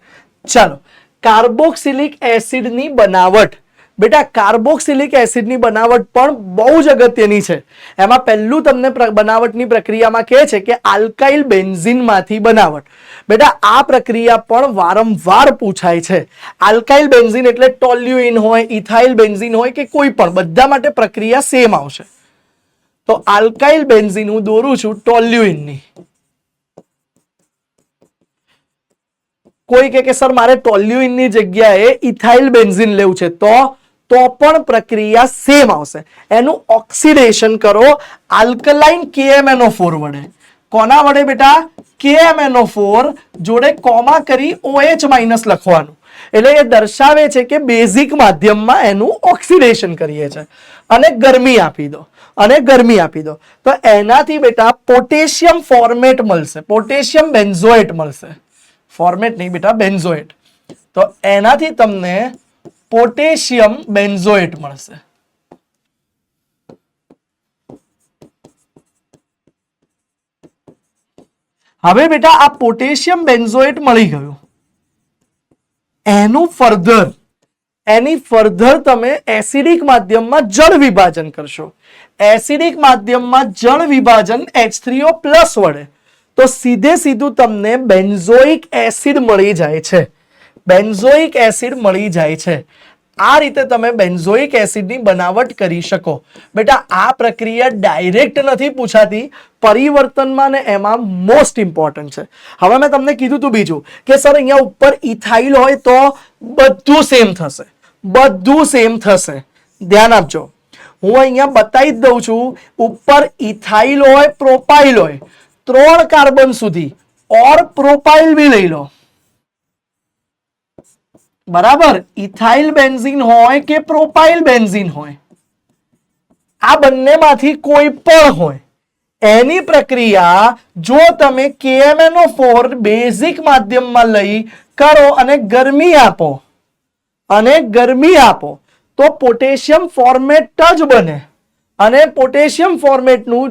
ચાલો, કાર્બોક્સિલિક એસિડની બનાવટ. બેટા કાર્બોક્સિલિક એસિડની બનાવટ પણ બહુ જ અગત્યની છે. એમાં પહેલું તમને બનાવટની પ્રક્રિયામાં કહે છે કે આલ્કાઇલ બેન્ઝીનમાંથી બનાવટ. બેટા આ પ્રક્રિયા પણ વારંવાર પૂછાય છે. આલ્કાઇલ બેન્ઝીન એટલે ટોલ્યુઇન હોય, ઇથાઇલ બેન્ઝીન હોય કે કોઈ પણ, બધા માટે પ્રક્રિયા સેમ આવશે. તો આલ્કાઇલ બેન્ઝીન હું દોરું છું ટોલ્યુઇનની. કોઈ કે સર મારે ટોલ્યુઇનની જગ્યાએ ઇથાઇલ બેન્ઝીન લેવું છે, તો પણ પ્રક્રિયા સેમ આવશે. એનું ઓક્સિડેશન કરો આલ્કલાઇન KMnO4 વડે. કોના વડે બેટા? KMnO4 જોડે કોમા કરી OH- લખવાનું. એટલે એ દર્શાવે છે કે બેઝિક માધ્યમમાં એનું ઓક્સિડેશન કરીએ છે અને ગરમી આપી દો. અને ગરમી આપી દો તો એનાથી બેટા પોટેશિયમ ફોર્મેટ મળશે, પોટેશિયમ બેન્ઝોએટ મળશે, ફોર્મેટ નહીં બેટા બેન્ઝોએટ, તો એનાથી તમને પોટેશિયમ બેન્ઝોએટ મળશે. હવે બેટા આ પોટેશિયમ બેન્ઝોએટ મળી ગયું, એની ફર્ધર તમે એસિડિક માધ્યમમાં જળ વિભાજન કરશો. એસિડિક માધ્યમમાં જળ વિભાજન H3O+ વડે તો સીધું તમને બેન્ઝોઇક એસિડ મળી જાય છે, બેન્ઝોઇક એસિડ મળી જાય છે. આ રીતે તમે બેન્ઝોઇક એસિડની બનાવટ કરી શકો. બેટા આ પ્રક્રિયા ડાયરેક્ટ નથી પૂછાતી, પરિવર્તનમાં ને એમાં મોસ્ટ ઇમ્પોર્ટન્ટ છે. હવે મેં તમને કીધું તું બીજું કે સર અહીંયા ઉપર ઇથાઇલ હોય તો બધું સેમ થશે, બધું સેમ થશે. ધ્યાન આપજો, હું અહીંયા બતાવી જ દઉં છું. ઉપર ઇથાઇલ હોય, પ્રોપાઇલ હોય, 3 કાર્બન સુધી ઓર પ્રોપાઇલ બી લઈ લો, બરાબર. ઇથાઇલ બેન્ઝીન હોય કે પ્રોપાઇલ બેન્ઝીન હોય, આ બંનેમાંથી કોઈ પણ હોય, એની પ્રક્રિયા જો તમે KMnO4 બેઝિક માધ્યમમાં લઈ કરો અને ગરમી આપો તો પોટેશિયમ ફોર્મેટ જ બને અને પોટેશિયમ ફોર્મેટનું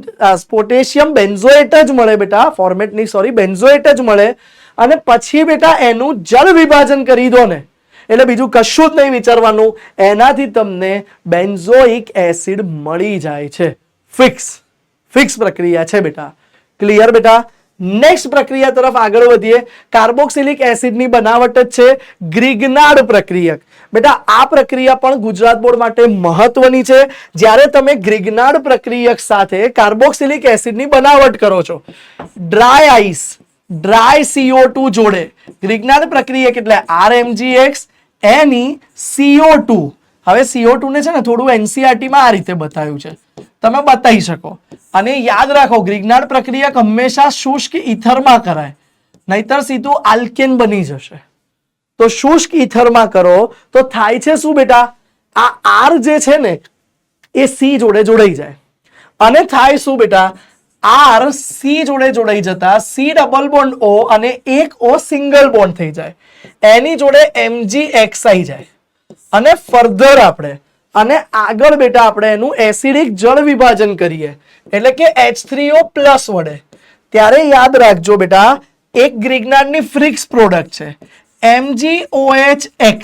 પોટેશિયમ બેન્ઝોએટ જ મળે બેટા, ફોર્મેટ નહીં સોરી બેન્ઝોએટ જ મળે. અને પછી બેટા એનું જળ વિભાજન કરી દો ને એટલે બીજું કશું જ નહીં વિચારવાનું, એનાથી તમને બેન્ઝોઇક એસિડ મળી જાય છે. ફિક્સ પ્રક્રિયા છે બેટા. ક્લિયર બેટા? નેક્સ્ટ પ્રક્રિયા તરફ આગળ વધીએ. કાર્બોક્સિલિક એસિડની બનાવટ જ છે ગ્રિગ્નાર્ડ પ્રક્રિયક. બેટા આ પ્રક્રિયા પણ ગુજરાત બોર્ડ માટે મહત્વની છે. જ્યારે તમે ગ્રિગ્નાર્ડ પ્રક્રિયક સાથે કાર્બોક્સિલિક એસિડની બનાવટ કરો છો, ડ્રાય આઈસ, ડ્રાય CO2 જોડે ગ્રિગ્નાર્ડ પ્રક્રિયક એટલે RMgX NeCO2. હવે CO2 ને છે ને થોડું NCERT માં આ રીતે બતાવ્યું છે, તમે બતાવી શકો. અને યાદ રાખો ગ્રિગ્નાર્ડ પ્રક્રિયક હંમેશા શુષ્ક ઇથરમાં કરાય, નહીતર સીધું આલ્કેન બની જશે. તો શુષ્ક ઇથરમાં કરો તો થાય છે શું બેટા, આ R જે છે ને એ C જોડે જોડાઈ જાય અને થાય શું બેટા, R C જોડે જોડાઈ જતા C ડબલ બોન્ડ O અને એક O સિંગલ બોન્ડ થઈ જાય, એની જોડે MgX આવી જાય અને ફર્ધર આપણે અને આગળ બેટા આપણે એનું એસિડિક જળ વિભાજન કરીએ એટલે કે H3O+ વડે. ત્યારે યાદ રાખજો બેટા એક ગ્રિગ્નાર્ડની ફ્રિક્સ પ્રોડક્ટ છે MgOHX,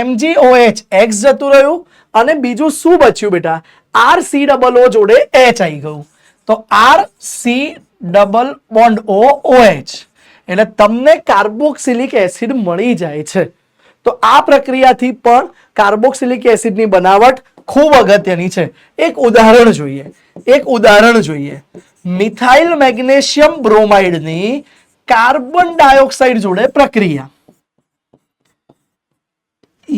MgOHX જતું રહ્યું અને બીજું શું બચ્યું બેટા, RC=O જોડે H આવી ગયું તો RC ડબલ બોન્ડ OH એટલે તમને કાર્બોક્સિલિક એસિડ મળી જાય છે. તો આ પ્રક્રિયાથી પણ કાર્બોક્સિલિક એસિડની બનાવટ ખૂબ અગત્યની છે. એક ઉદાહરણ જોઈએ. મિથાઇલ મેગ્નેશિયમ બ્રોમાઇડની કાર્બન ડાયોક્સાઇડ જોડે પ્રક્રિયા.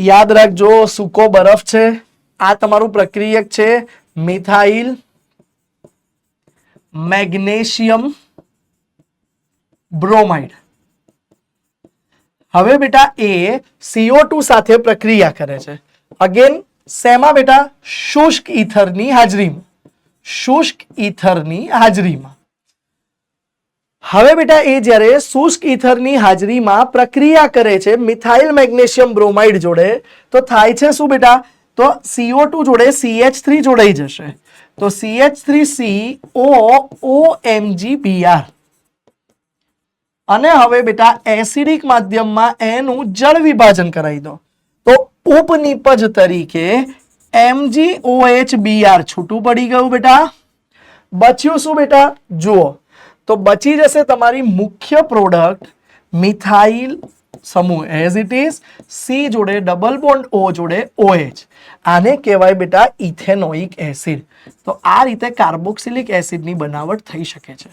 યાદ રાખજો સૂકો બરફ છે, આ તમારું પ્રક્રિયક છે મિથાઇલ મેગ્નેશિયમ બ્રોમાઇડ. હવે બેટા એ CO2 સાથે પ્રક્રિયા કરે છે. અગેન શેમાં બેટા, શુષ્ક ઇથરની હાજરીમાં. હવે બેટા એ જ્યારે શુષ્ક ઇથરની હાજરીમાં પ્રક્રિયા કરે છે મિથાઇલ મેગ્નેશિયમ બ્રોમાઇડ જોડે તો થાય છે શું બેટા, તો CO2 જોડે CH3 જોડાઈ જશે તો CH3COOMgBr અને હવે બેટા એસિડિક માધ્યમમાં એનું જળ વિભાજન કરાવી દો તો ઉપનિપજ તરીકે MgOHBr છૂટું પડી ગયું બેટા. બચ્યું શું બેટા, જુઓ તો બચી જશે તમારી મુખ્ય પ્રોડક્ટ મિથાઇલ સમૂહ એઝ ઇટ ઇઝ, C જોડે ડબલ બોન્ડ O જોડે OH. આને કહેવાય બેટા ઇથેનોઇક એસિડ. તો આ રીતે કાર્બોક્સિલિક એસિડની બનાવટ થઈ શકે છે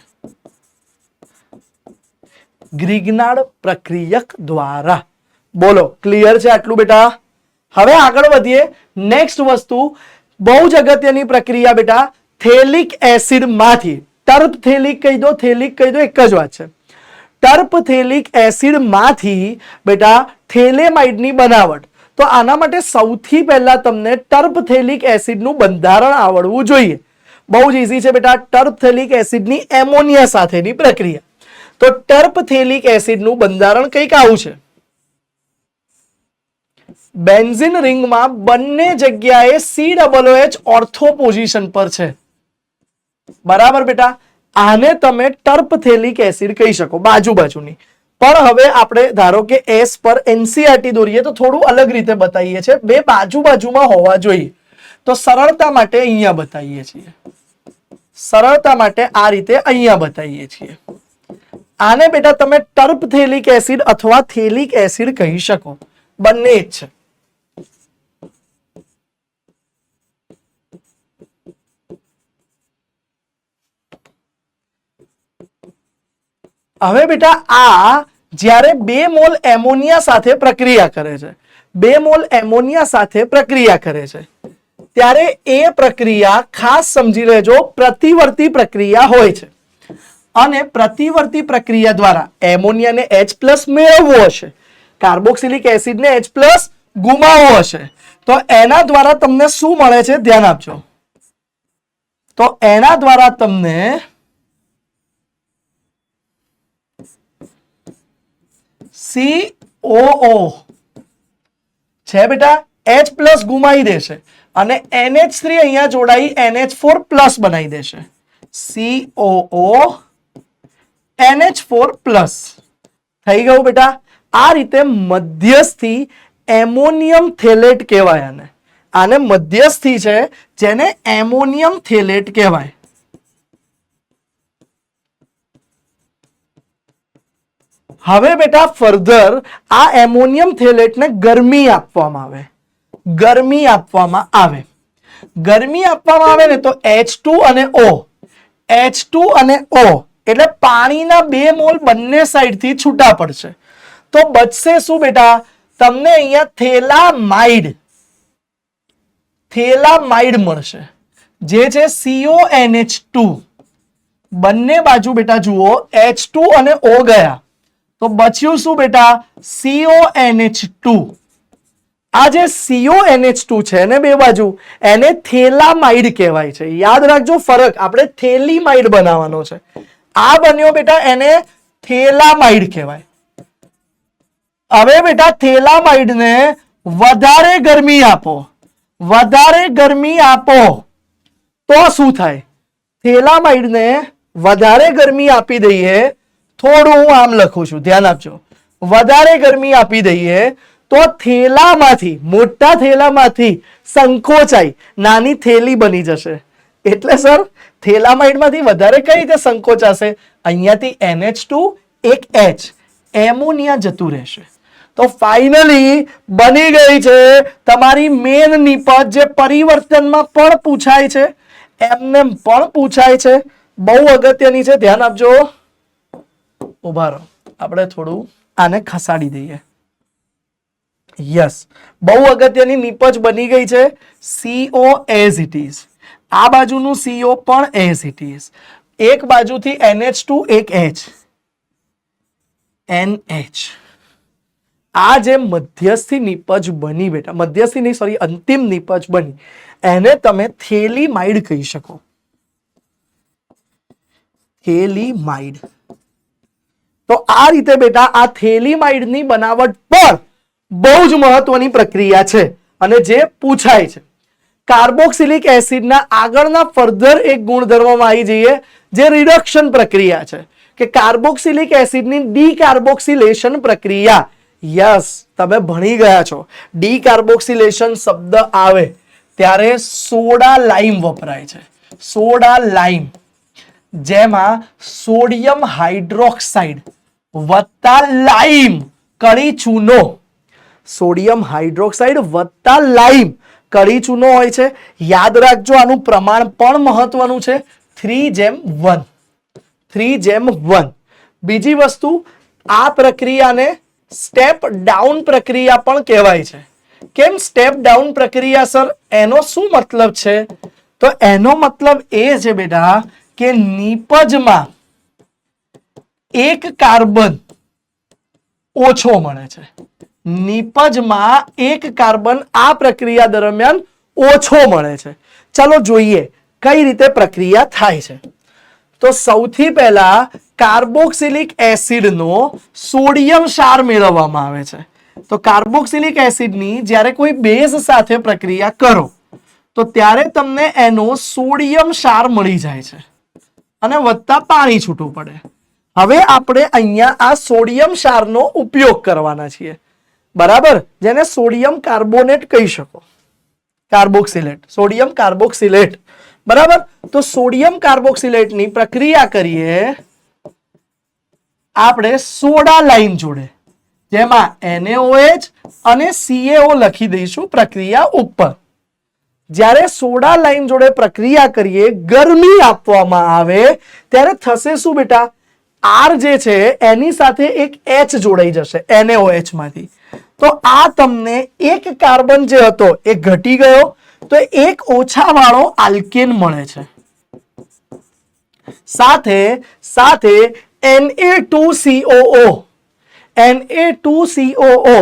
ગ્રિગ્નાર્ડ પ્રક્રિયક દ્વારા. બોલો ક્લિયર છે આટલું બેટા? હવે આગળ વધીએ. નેક્સ્ટ વસ્તુ બહુ જ અગત્યની પ્રક્રિયા બેટા, થેલિક એસિડ માંથી ટર્પ થેલિક કહી દો, થેલિક કહી દો, એક જ વાત છે. ટર્પથેલિક એસિડ માંથી બેટા થેલેમાઇડની બનાવટ. તો આના માટે સૌથી પહેલા તમને ટર્પથેલિક એસિડનું બંધારણ આવડવું જોઈએ. બહુ જ ઈઝી છે બેટા. ટર્પથેલિક એસિડની એમોનિયા સાથેની પ્રક્રિયા. તો ટર્પથેલિક એસિડનું બંધારણ કંઈક આવું છે. બેન્ઝીન રિંગમાં બંને જગ્યાએ COOH ઓર્થો પોઝિશન પર છે. બરાબર બેટા. આને તમે ટર્પથેલિક એસિડ કહી શકો, બાજુ બાજુની. પણ હવે આપણે ધારો કે એસ પર એનસીઆરટી દોરીએ તો થોડું અલગ રીતે બતાવીએ છીએ. બે બાજુ બાજુમાં હોવા જોઈએ. તો સરળતા માટે અહીંયા બતાવીએ છીએ. સરળતા માટે આ રીતે અહીંયા બતાવીએ છીએ. આને બેટા તમે ટર્પથેલિક એસિડ અથવા થેલિક એસિડ કહી શકો. બંને જ છે. હવે બેટા આ જ્યારે 2 મોલ એમોનિયા સાથે પ્રક્રિયા કરે છે, 2 મોલ એમોનિયા સાથે પ્રક્રિયા કરે છે, ત્યારે એ પ્રક્રિયા ખાસ સમજી લેજો પ્રતિવર્તી પ્રક્રિયા હોય છે. અને પ્રતિવર્તી પ્રક્રિયા દ્વારા એમોનિયાને H+ મેળવવો હશે, કાર્બોક્સિલિક એસિડને H+ ગુમાવવો હશે, તો એના દ્વારા તમને શું મળે છે ધ્યાન આપજો. તો એના દ્વારા તમને COO છે બેટા, H+ ગુમાવી દેશે અને NH3 અહીંયા જોડાઈ NH4+ બનાવી દેશે. COO NH4+ થઈ ગયું બેટા. આ રીતે મધ્યસ્થી એમોનિયમ થેલેટ કહેવાય. આને મધ્યસ્થી છે જેને એમોનિયમ થેલેટ કહેવાય. હવે બેટા ફર્ધર આ એમોનિયમ થેલેટને ગરમી આપવામાં આવે. ગરમી આપવામાં આવે. ગરમી આપવામાં આવે ને તો H2 અને O, H2 અને O એટલે પાણીના 2 મોલ બંને સાઈડથી છૂટા પડશે. તો બચશે શું બેટા? તમને અહીંયા થેલામાઇડ મળશે, જે છે CONH2. બંને બાજુ બેટા જુઓ H2 અને O ગયા તો બચ્યું શું બેટા? CONH2. આ જે CONH2 છે ને બે બાજુ, એને થેલામાઇડ કહેવાય છે. યાદ રાખજો ફરક. આપણે થેલીમાઇડ બનાવવાનો છે. આ બન્યો બેટા એને થેલામાઇડ કહેવાય. હવે બેટા થેલામાઇડને વધારે ગરમી આપો, વધારે ગરમી આપો તો શું થાય? થેલામાઇડને વધારે ગરમી આપી દઈએ, થોડું હું આમ લખું છું ધ્યાન આપજો. વધારે ગરમી આપી દઈએ તો થેલામાંથી, મોટા થેલામાંથી સંકોચાઈ નાની થેલી બની જશે. એટલે સર થેલામાઇડમાંથી વધારે કઈ રીતે સંકોચાશે? અહીંયાથી NH2 એક H, એમોનિયા જતું રહેશે. તો ફાઇનલી બની ગઈ છે તમારી મેન નિપજ, જે પરિવર્તનમાં પણ પૂછાય છે, એમને પણ પૂછાય છે. બહુ અગત્યની છે, ધ્યાન આપજો. ઉભા રહો, આપણે થોડું આને ખસાડી દઈએ. યસ, બહુ અગત્યની નિપજ બની ગઈ છે. CO as it is. આ બાજુનું CO પણ એઝ ઇટ ઇઝ. એક બાજુથી NH2 એક H, NH. આ જે મધ્યસ્થી નિપજ બની બેટા, મધ્યસ્થી નહીં સોરી અંતિમ નિપજ બની, એને તમે થેલીમાઇડ કહી શકો. થેલીમાઇડ. તો આ રીતે બેટા આ થેલીમાઇડની બનાવટ પણ બહુ જ મહત્વની પ્રક્રિયા છે અને જે પૂછાય છે. કાર્બોક્સિલિક એસિડના આગળના ફર્ધર એક ગુણધર્મમાં આવી જઈએ, જે રિડક્શન પ્રક્રિયા છે, કે કાર્બોક્સિલિક એસિડની ડીકાર્બોક્સિલેશન પ્રક્રિયા. યસ, તમે ભણી ગયા છો. ડીકાર્બોક્સિલેશન શબ્દ આવે ત્યારે સોડા લાઈમ વપરાય છે. સોડા લાઈમ, જેમાં સોડિયમ હાઇડ્રોક્સાઇડ વત્તા લાઈમ કળી ચૂનો, સોડિયમ હાઇડ્રોક્સાઇડ વત્તા લાઈમ કળી ચૂનો હોય છે. યાદ રાખજો આનું પ્રમાણ પણ મહત્વનું છે, 3:1. 3:1. બીજી વસ્તુ, આ પ્રક્રિયાને સ્ટેપ ડાઉન પ્રક્રિયા પણ કહેવાય છે. કેમ સ્ટેપ ડાઉન પ્રક્રિયા સર? એનો શું મતલબ છે? તો એનો મતલબ એ છે બેટા કે નિપજમાં એક કાર્બન ઓછો મળે છે. નિપજમાં એક કાર્બન આ પ્રક્રિયા દરમિયાન ઓછો મળે છે. ચાલો જોઈએ કઈ રીતે પ્રક્રિયા થાય છે. તો સૌથી પહેલા કાર્બોક્સિલિક એસિડનો સોડિયમ ક્ષાર મેળવવામાં આવે છે. તો કાર્બોક્સિલિક એસિડની જ્યારે કોઈ બેઝ સાથે પ્રક્રિયા કરો તો ત્યારે તમને એનો સોડિયમ ક્ષાર મળી જાય છે અને વત્તા પાણી છૂટું પડે. હવે આપણે અહીંયા આ સોડિયમ ક્ષારનો ઉપયોગ કરવાના છીએ, બરાબર, જેને સોડિયમ કાર્બોનેટ કહી શકો, કાર્બોક્સિલેટ, સોડિયમ કાર્બોક્સિલેટ, બરાબર. તો સોડિયમ કાર્બોક્સિલેટની પ્રક્રિયા કરીએ આપણે સોડા લાઈન જોડે, જેમાં NaOH અને CaO લખી દઈશું પ્રક્રિયા ઉપર. જ્યારે સોડા લાઈન જોડે પ્રક્રિયા કરીએ, ગરમી આપવામાં આવે ત્યારે થશે શું બેટા, R જે છે એની સાથે એક H જોડાઈ જશે NaOH માંથી. તો આ તમને એક કાર્બન જે હતો એ ઘટી ગયો, તો એક ઓછા વાળો આલ્કેન મળે છે. સાથે સાથે Na2COO, Na2COO,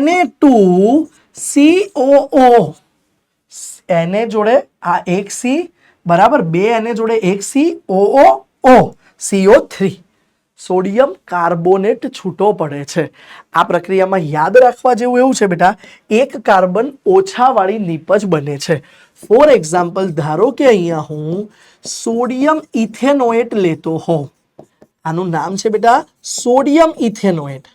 Na2COO, Na જોડે આ એક C, બરાબર, બે Na જોડે એક C, OO, CO3, sodium carbonate છૂટો પડે છે. આ પ્રક્રિયામાં યાદ રાખવા જેવું એવું છે બેટા, એક કાર્બન ઓછા વાળી નિપજ બને છે. ફોર એક્ઝામ્પલ, ધારો કે અહીંયા હું સોડિયમ ઇથેનોએટ લેતો હોઉં, આનું નામ છે બેટા સોડિયમ ઇથેનોએટ.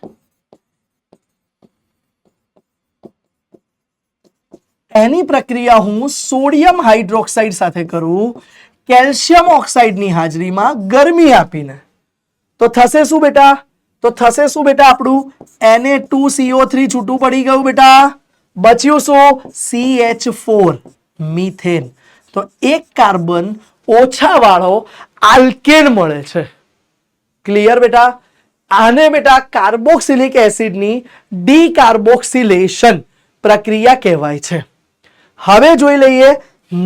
એની પ્રક્રિયા હું સોડિયમ હાઇડ્રોક્સાઇડ સાથે કરું કેલ્શિયમ ઓક્સાઇડની હાજરીમાં ગરમી આપીને, તો થશે શું બેટા, તો થશે શું બેટા, આપણું Na2CO3 છૂટું પડી ગયું બેટા, બચ્યું શું, CH4, મિથેન. તો એક કાર્બન ઓછા વાળો આલ્કેન મળે છે. ક્લિયર બેટા. આને બેટા કાર્બોક્સિલિક એસિડની ડીકાર્બોક્સિલેશન પ્રક્રિયા કહેવાય છે. હવે જોઈ લઈએ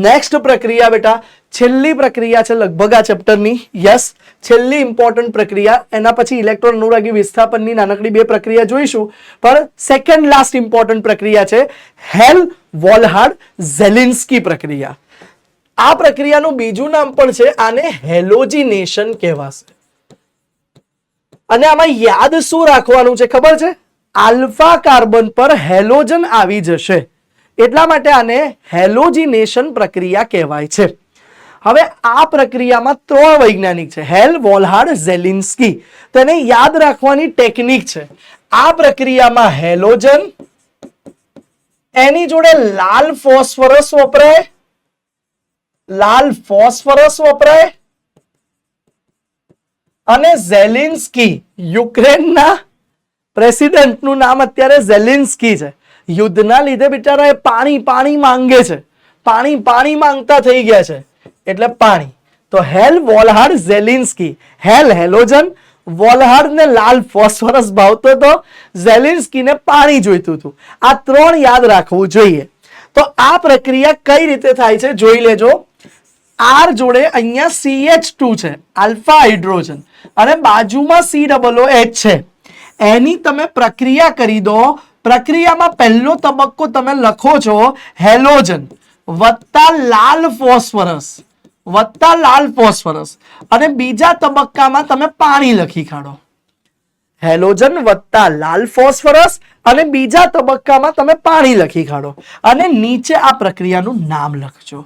નેક્સ્ટ પ્રક્રિયા બેટા, છેલ્લી પ્રક્રિયા છે લગભગ આ ચેપ્ટરની. યસ, છેલ્લી ઇમ્પોર્ટન્ટ પ્રક્રિયા. એના પછી ઇલેક્ટ્રોન અનુરાગી વિસ્થાપનની નાનકડી બે પ્રક્રિયા જોઈશું, પણ સેકન્ડ લાસ્ટ ઇમ્પોર્ટન્ટ પ્રક્રિયા છે હેલ વોલહાર્ડ ઝેલિન્સ્કી પ્રક્રિયા. આ પ્રક્રિયાનું બીજું નામ પણ છે, આને હેલોજિનેશન કહેવાશે. અને આમાં યાદ શું રાખવાનું છે ખબર છે, આલ્ફા કાર્બન પર હેલોજન આવી જશે, એટલા માટે આને હેલોજિનેશન પ્રક્રિયા કહેવાય છે. હવે આ પ્રક્રિયામાં ત્રણ વૈજ્ઞાનિક છે, હેલ વોલહાર્ડ ઝેલિન્સ્કી. તેને યાદ રાખવાની ટેકનિક છે, આ પ્રક્રિયામાં હેલોજન, એની જોડે લાલ ફોસ્ફરસ વપરાય, લાલ ફોસ્ફરસ વપરાય, અને ઝેલિન્સ્કી, યુક્રેનના પ્રેસિડેન્ટનું નામ અત્યારે ઝેલિન્સ્કી છે. યુદ્ધના લીધે બિચારા પાણી પાણી માંગે છે, પાણી પાણી માંગતા થઈ ગયા છે, એટલે પાણી. તો હેલ વોલહાર્ડ ઝેલિન્સ્કી, હેલ હેલોજન, વોલહાર્ડ ને લાલ ફોસ્ફરસ ભાવતો હતો, ઝેલિન્સ્કીને પાણી જોઈતું હતું. આ ત્રણ યાદ રાખવું જોઈએ. તો આ પ્રક્રિયા કઈ રીતે થાય છે જોઈ લેજો. R જોડે અહીંયા CH2 છે, આલ્ફા હાઇડ્રોજન, અને બાજુમાં COOH છે. એની તમે પ્રક્રિયા કરી દો. પ્રક્રિયામાં પહેલો તબક્કો તમે લખો છો હેલોજન વત્તા લાલ ફોસ્ફરસ, વત્તા લાલ ફોસ્ફરસ, અને બીજા તબક્કામાં તમે પાણી લખી કાઢો. હેલોજન વત્તા લાલ ફોસ્ફરસ અને બીજા તબક્કામાં તમે પાણી લખી કાઢો, અને નીચે આ પ્રક્રિયાનું નામ લખજો,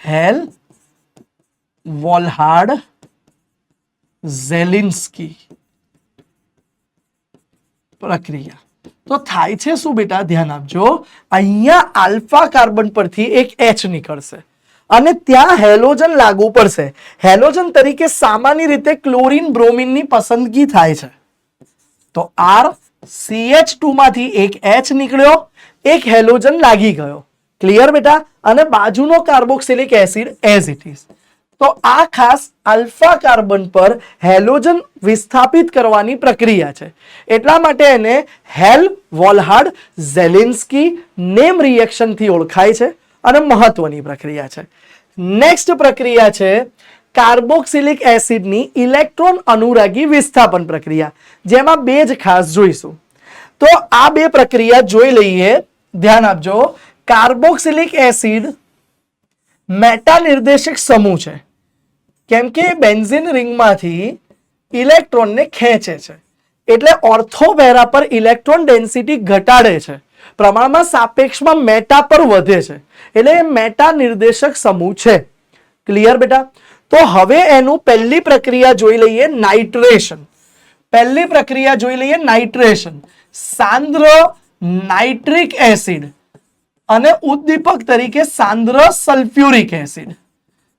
હેલ વોલહાર્ડ ઝેલિન્સ્કી પ્રક્રિયા. તો થાય છે શું બેટા, ધ્યાન આપજો, અહીંયા આલ્ફા કાર્બન પરથી એક H નીકળશે અને ત્યાં હેલોજન લાગુ પડશે. હેલોજન તરીકે સામાન્ય રીતે ક્લોરીન બ્રોમિનની પસંદગી થાય છે. તો R CH2 માંથી એક H નીકળ્યો, એક હેલોજન લાગી ગયો. ક્લિયર બેટા. અને બાજુનો carboxylic acid as it is. તો આ ખાસ આલ્ફા કાર્બન પર હેલોજન વિસ્થાપિત કરવાની પ્રક્રિયા છે, એટલા માટે એને હેલ વોલહાર્ડ ઝેલિન્સ્કી નેમ રિએક્શન થી ઓળખાય છે અને મહત્વની પ્રક્રિયા છે. નેક્સ્ટ પ્રક્રિયા છે કાર્બોક્સિલિક એસિડની ઇલેક્ટ્રોન અનુરાગી વિસ્થાપન પ્રક્રિયા, જેમાં બે જ ખાસ જોઈશું. તો આ બે પ્રક્રિયા જોઈ લઈએ. ધ્યાન આપજો. કાર્બોક્સિલિક એસિડ મેટા નિર્દેશક સમૂહ છે, કેમ કે બેન્ઝીન રિંગમાંથી ઇલેક્ટ્રોનને ખેંચે છે, એટલે ઓર્થો પેરા પર ઇલેક્ટ્રોન ડેન્સિટી ઘટાડે છે, પ્રમાણમાં સાપેક્ષમાં મેટા પર વધે છે, એટલે મેટા નિર્દેશક સમૂહ છે. ક્લિયર બેટા? તો હવે એનું પહેલી પ્રક્રિયા જોઈ લઈએ, નાઇટ્રેશન. પહેલી પ્રક્રિયા જોઈ લઈએ, નાઇટ્રેશન. સાંદ્ર નાઇટ્રિક એસિડ અને ઉદ્દીપક તરીકે સાંદ્ર સલ્ફ્યુરિક એસિડ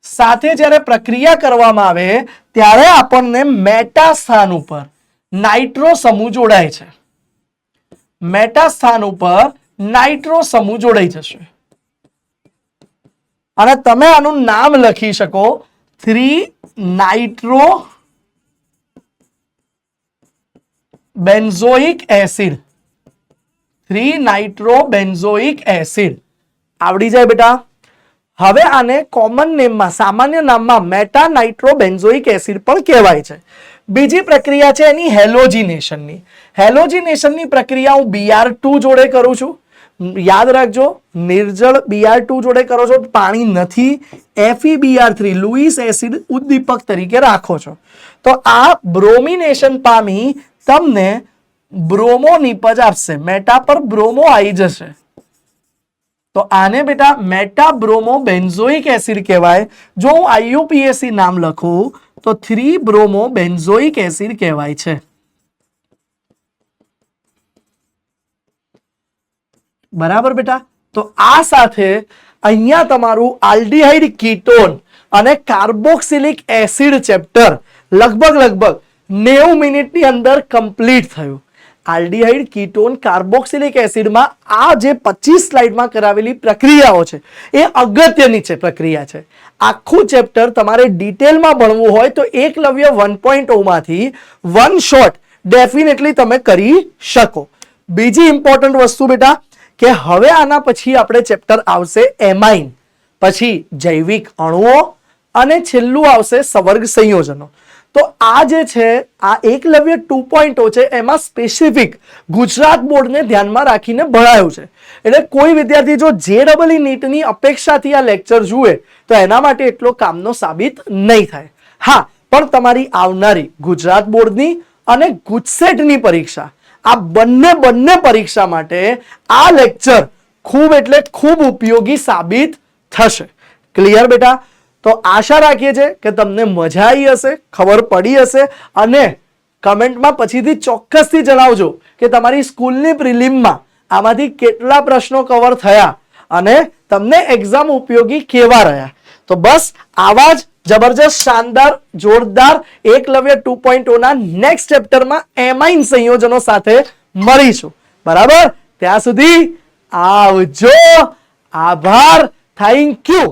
સાથે જ્યારે પ્રક્રિયા કરવામાં આવે ત્યારે આપણને મેટા સ્થાન ઉપર નાઇટ્રો સમૂહ જોડાય છે. મેટા સ્થાન ઉપર નાઇટ્રો સમૂહ જોડાઈ જશે અને તમે આનું નામ લખી શકો 3-નાઇટ્રો બેન્ઝોઇક એસિડ. 3-નાઇટ્રો બેન્ઝોઇક એસિડ આવડી જાય બેટા. હવે આને કોમન નેમમાં, સામાન્ય નામમાં મેટા નાઇટ્રો બેન્ઝોઇક એસિડ પણ કહેવાય છે. બીજી પ્રક્રિયા છે એની હેલોજિનેશનની. હેલોજિનેશનની પ્રક્રિયા હું Br2 જોડે કરું છું. યાદ રાખજો, નિર્જળ Br2 જોડે કરો છો, પાણી નથી, FeBr3 લુઈસ એસિડ ઉદ્દીપક તરીકે રાખો છો, તો આ બ્રોમિનેશન પામી તમને બ્રોમો નિપજ આપશે. મેટા પર બ્રોમો આવી જશે, તો આને બેટા મેટા બ્રોમો બેન્ઝોઇક એસિડ કહેવાય. જો હું IUPAC નામ લખું તો 3-બ્રોમો બેન્ઝોઇક એસિડ કહેવાય છે. બરાબર બેટા? તો આ સાથે અહીંયા તમારું આલ્ડીહાઇડ કીટોન અને કાર્બોક્સિલિક એસિડ ચેપ્ટર લગભગ 90 મિનિટની અંદર કમ્પ્લીટ થયું. આલ્ડીહાઇડ કીટોન કાર્બોક્સિલિક એસિડમાં આ જે 25 સ્લાઇડમાં કરાવેલી પ્રક્રિયાઓ છે એ અગત્યની છે પ્રક્રિયા છે. આખું ચેપ્ટર તમારે ડિટેલમાં ભણવું હોય તો એકલવ્ય 1.0 માંથી વન શોટ ડેફિનેટલી તમે કરી શકો. બીજી ઇમ્પોર્ટન્ટ વસ્તુ બેટા કે હવે આના પછી આપણે ચેપ્ટર આવશે એમાઇન, પછી જૈવિક અણુઓ અને છેલ્લું આવશે સવર્ગ સંયોજનો. તો આ જે છે આ એકલવ્ય 2.0 છે, એમાં સ્પેસિફિક ગુજરાત બોર્ડને ધ્યાનમાં રાખીને ભણાયું છે. એટલે કોઈ વિદ્યાર્થી જો JEE નીટની અપેક્ષાથી આ લેક્ચર જુએ તો એના માટે એટલો કામનો સાબિત નહીં થાય. હા, પણ તમારી આવનારી ગુજરાત બોર્ડની અને ગુજસેટની પરીક્ષા, આ બંને પરીક્ષા માટે આ લેક્ચર ખૂબ એટલે ખૂબ ઉપયોગી સાબિત થશે. ક્લિયર બેટા? તો આશા રાખીએ છીએ કે તમને મજા આવી હશે, ખબર પડી હશે અને કમેન્ટમાં પછીથી ચોક્કસથી જણાવજો કે તમારી સ્કૂલની પ્રિલિમમાં આમાંથી કેટલા પ્રશ્નો કવર થયા અને તમને એક્ઝામ ઉપયોગી કેવા રહ્યા. તો બસ આવા જ જબરજસ્ત, શાનદાર, જોરદાર એકલવ્ય 2.0 ના નેક્સ્ટ ચેપ્ટરમાં એમાઇન સંયોજનો સાથે મળીશું. બરાબર? ત્યાં સુધી આવજો. આભાર. Thank you.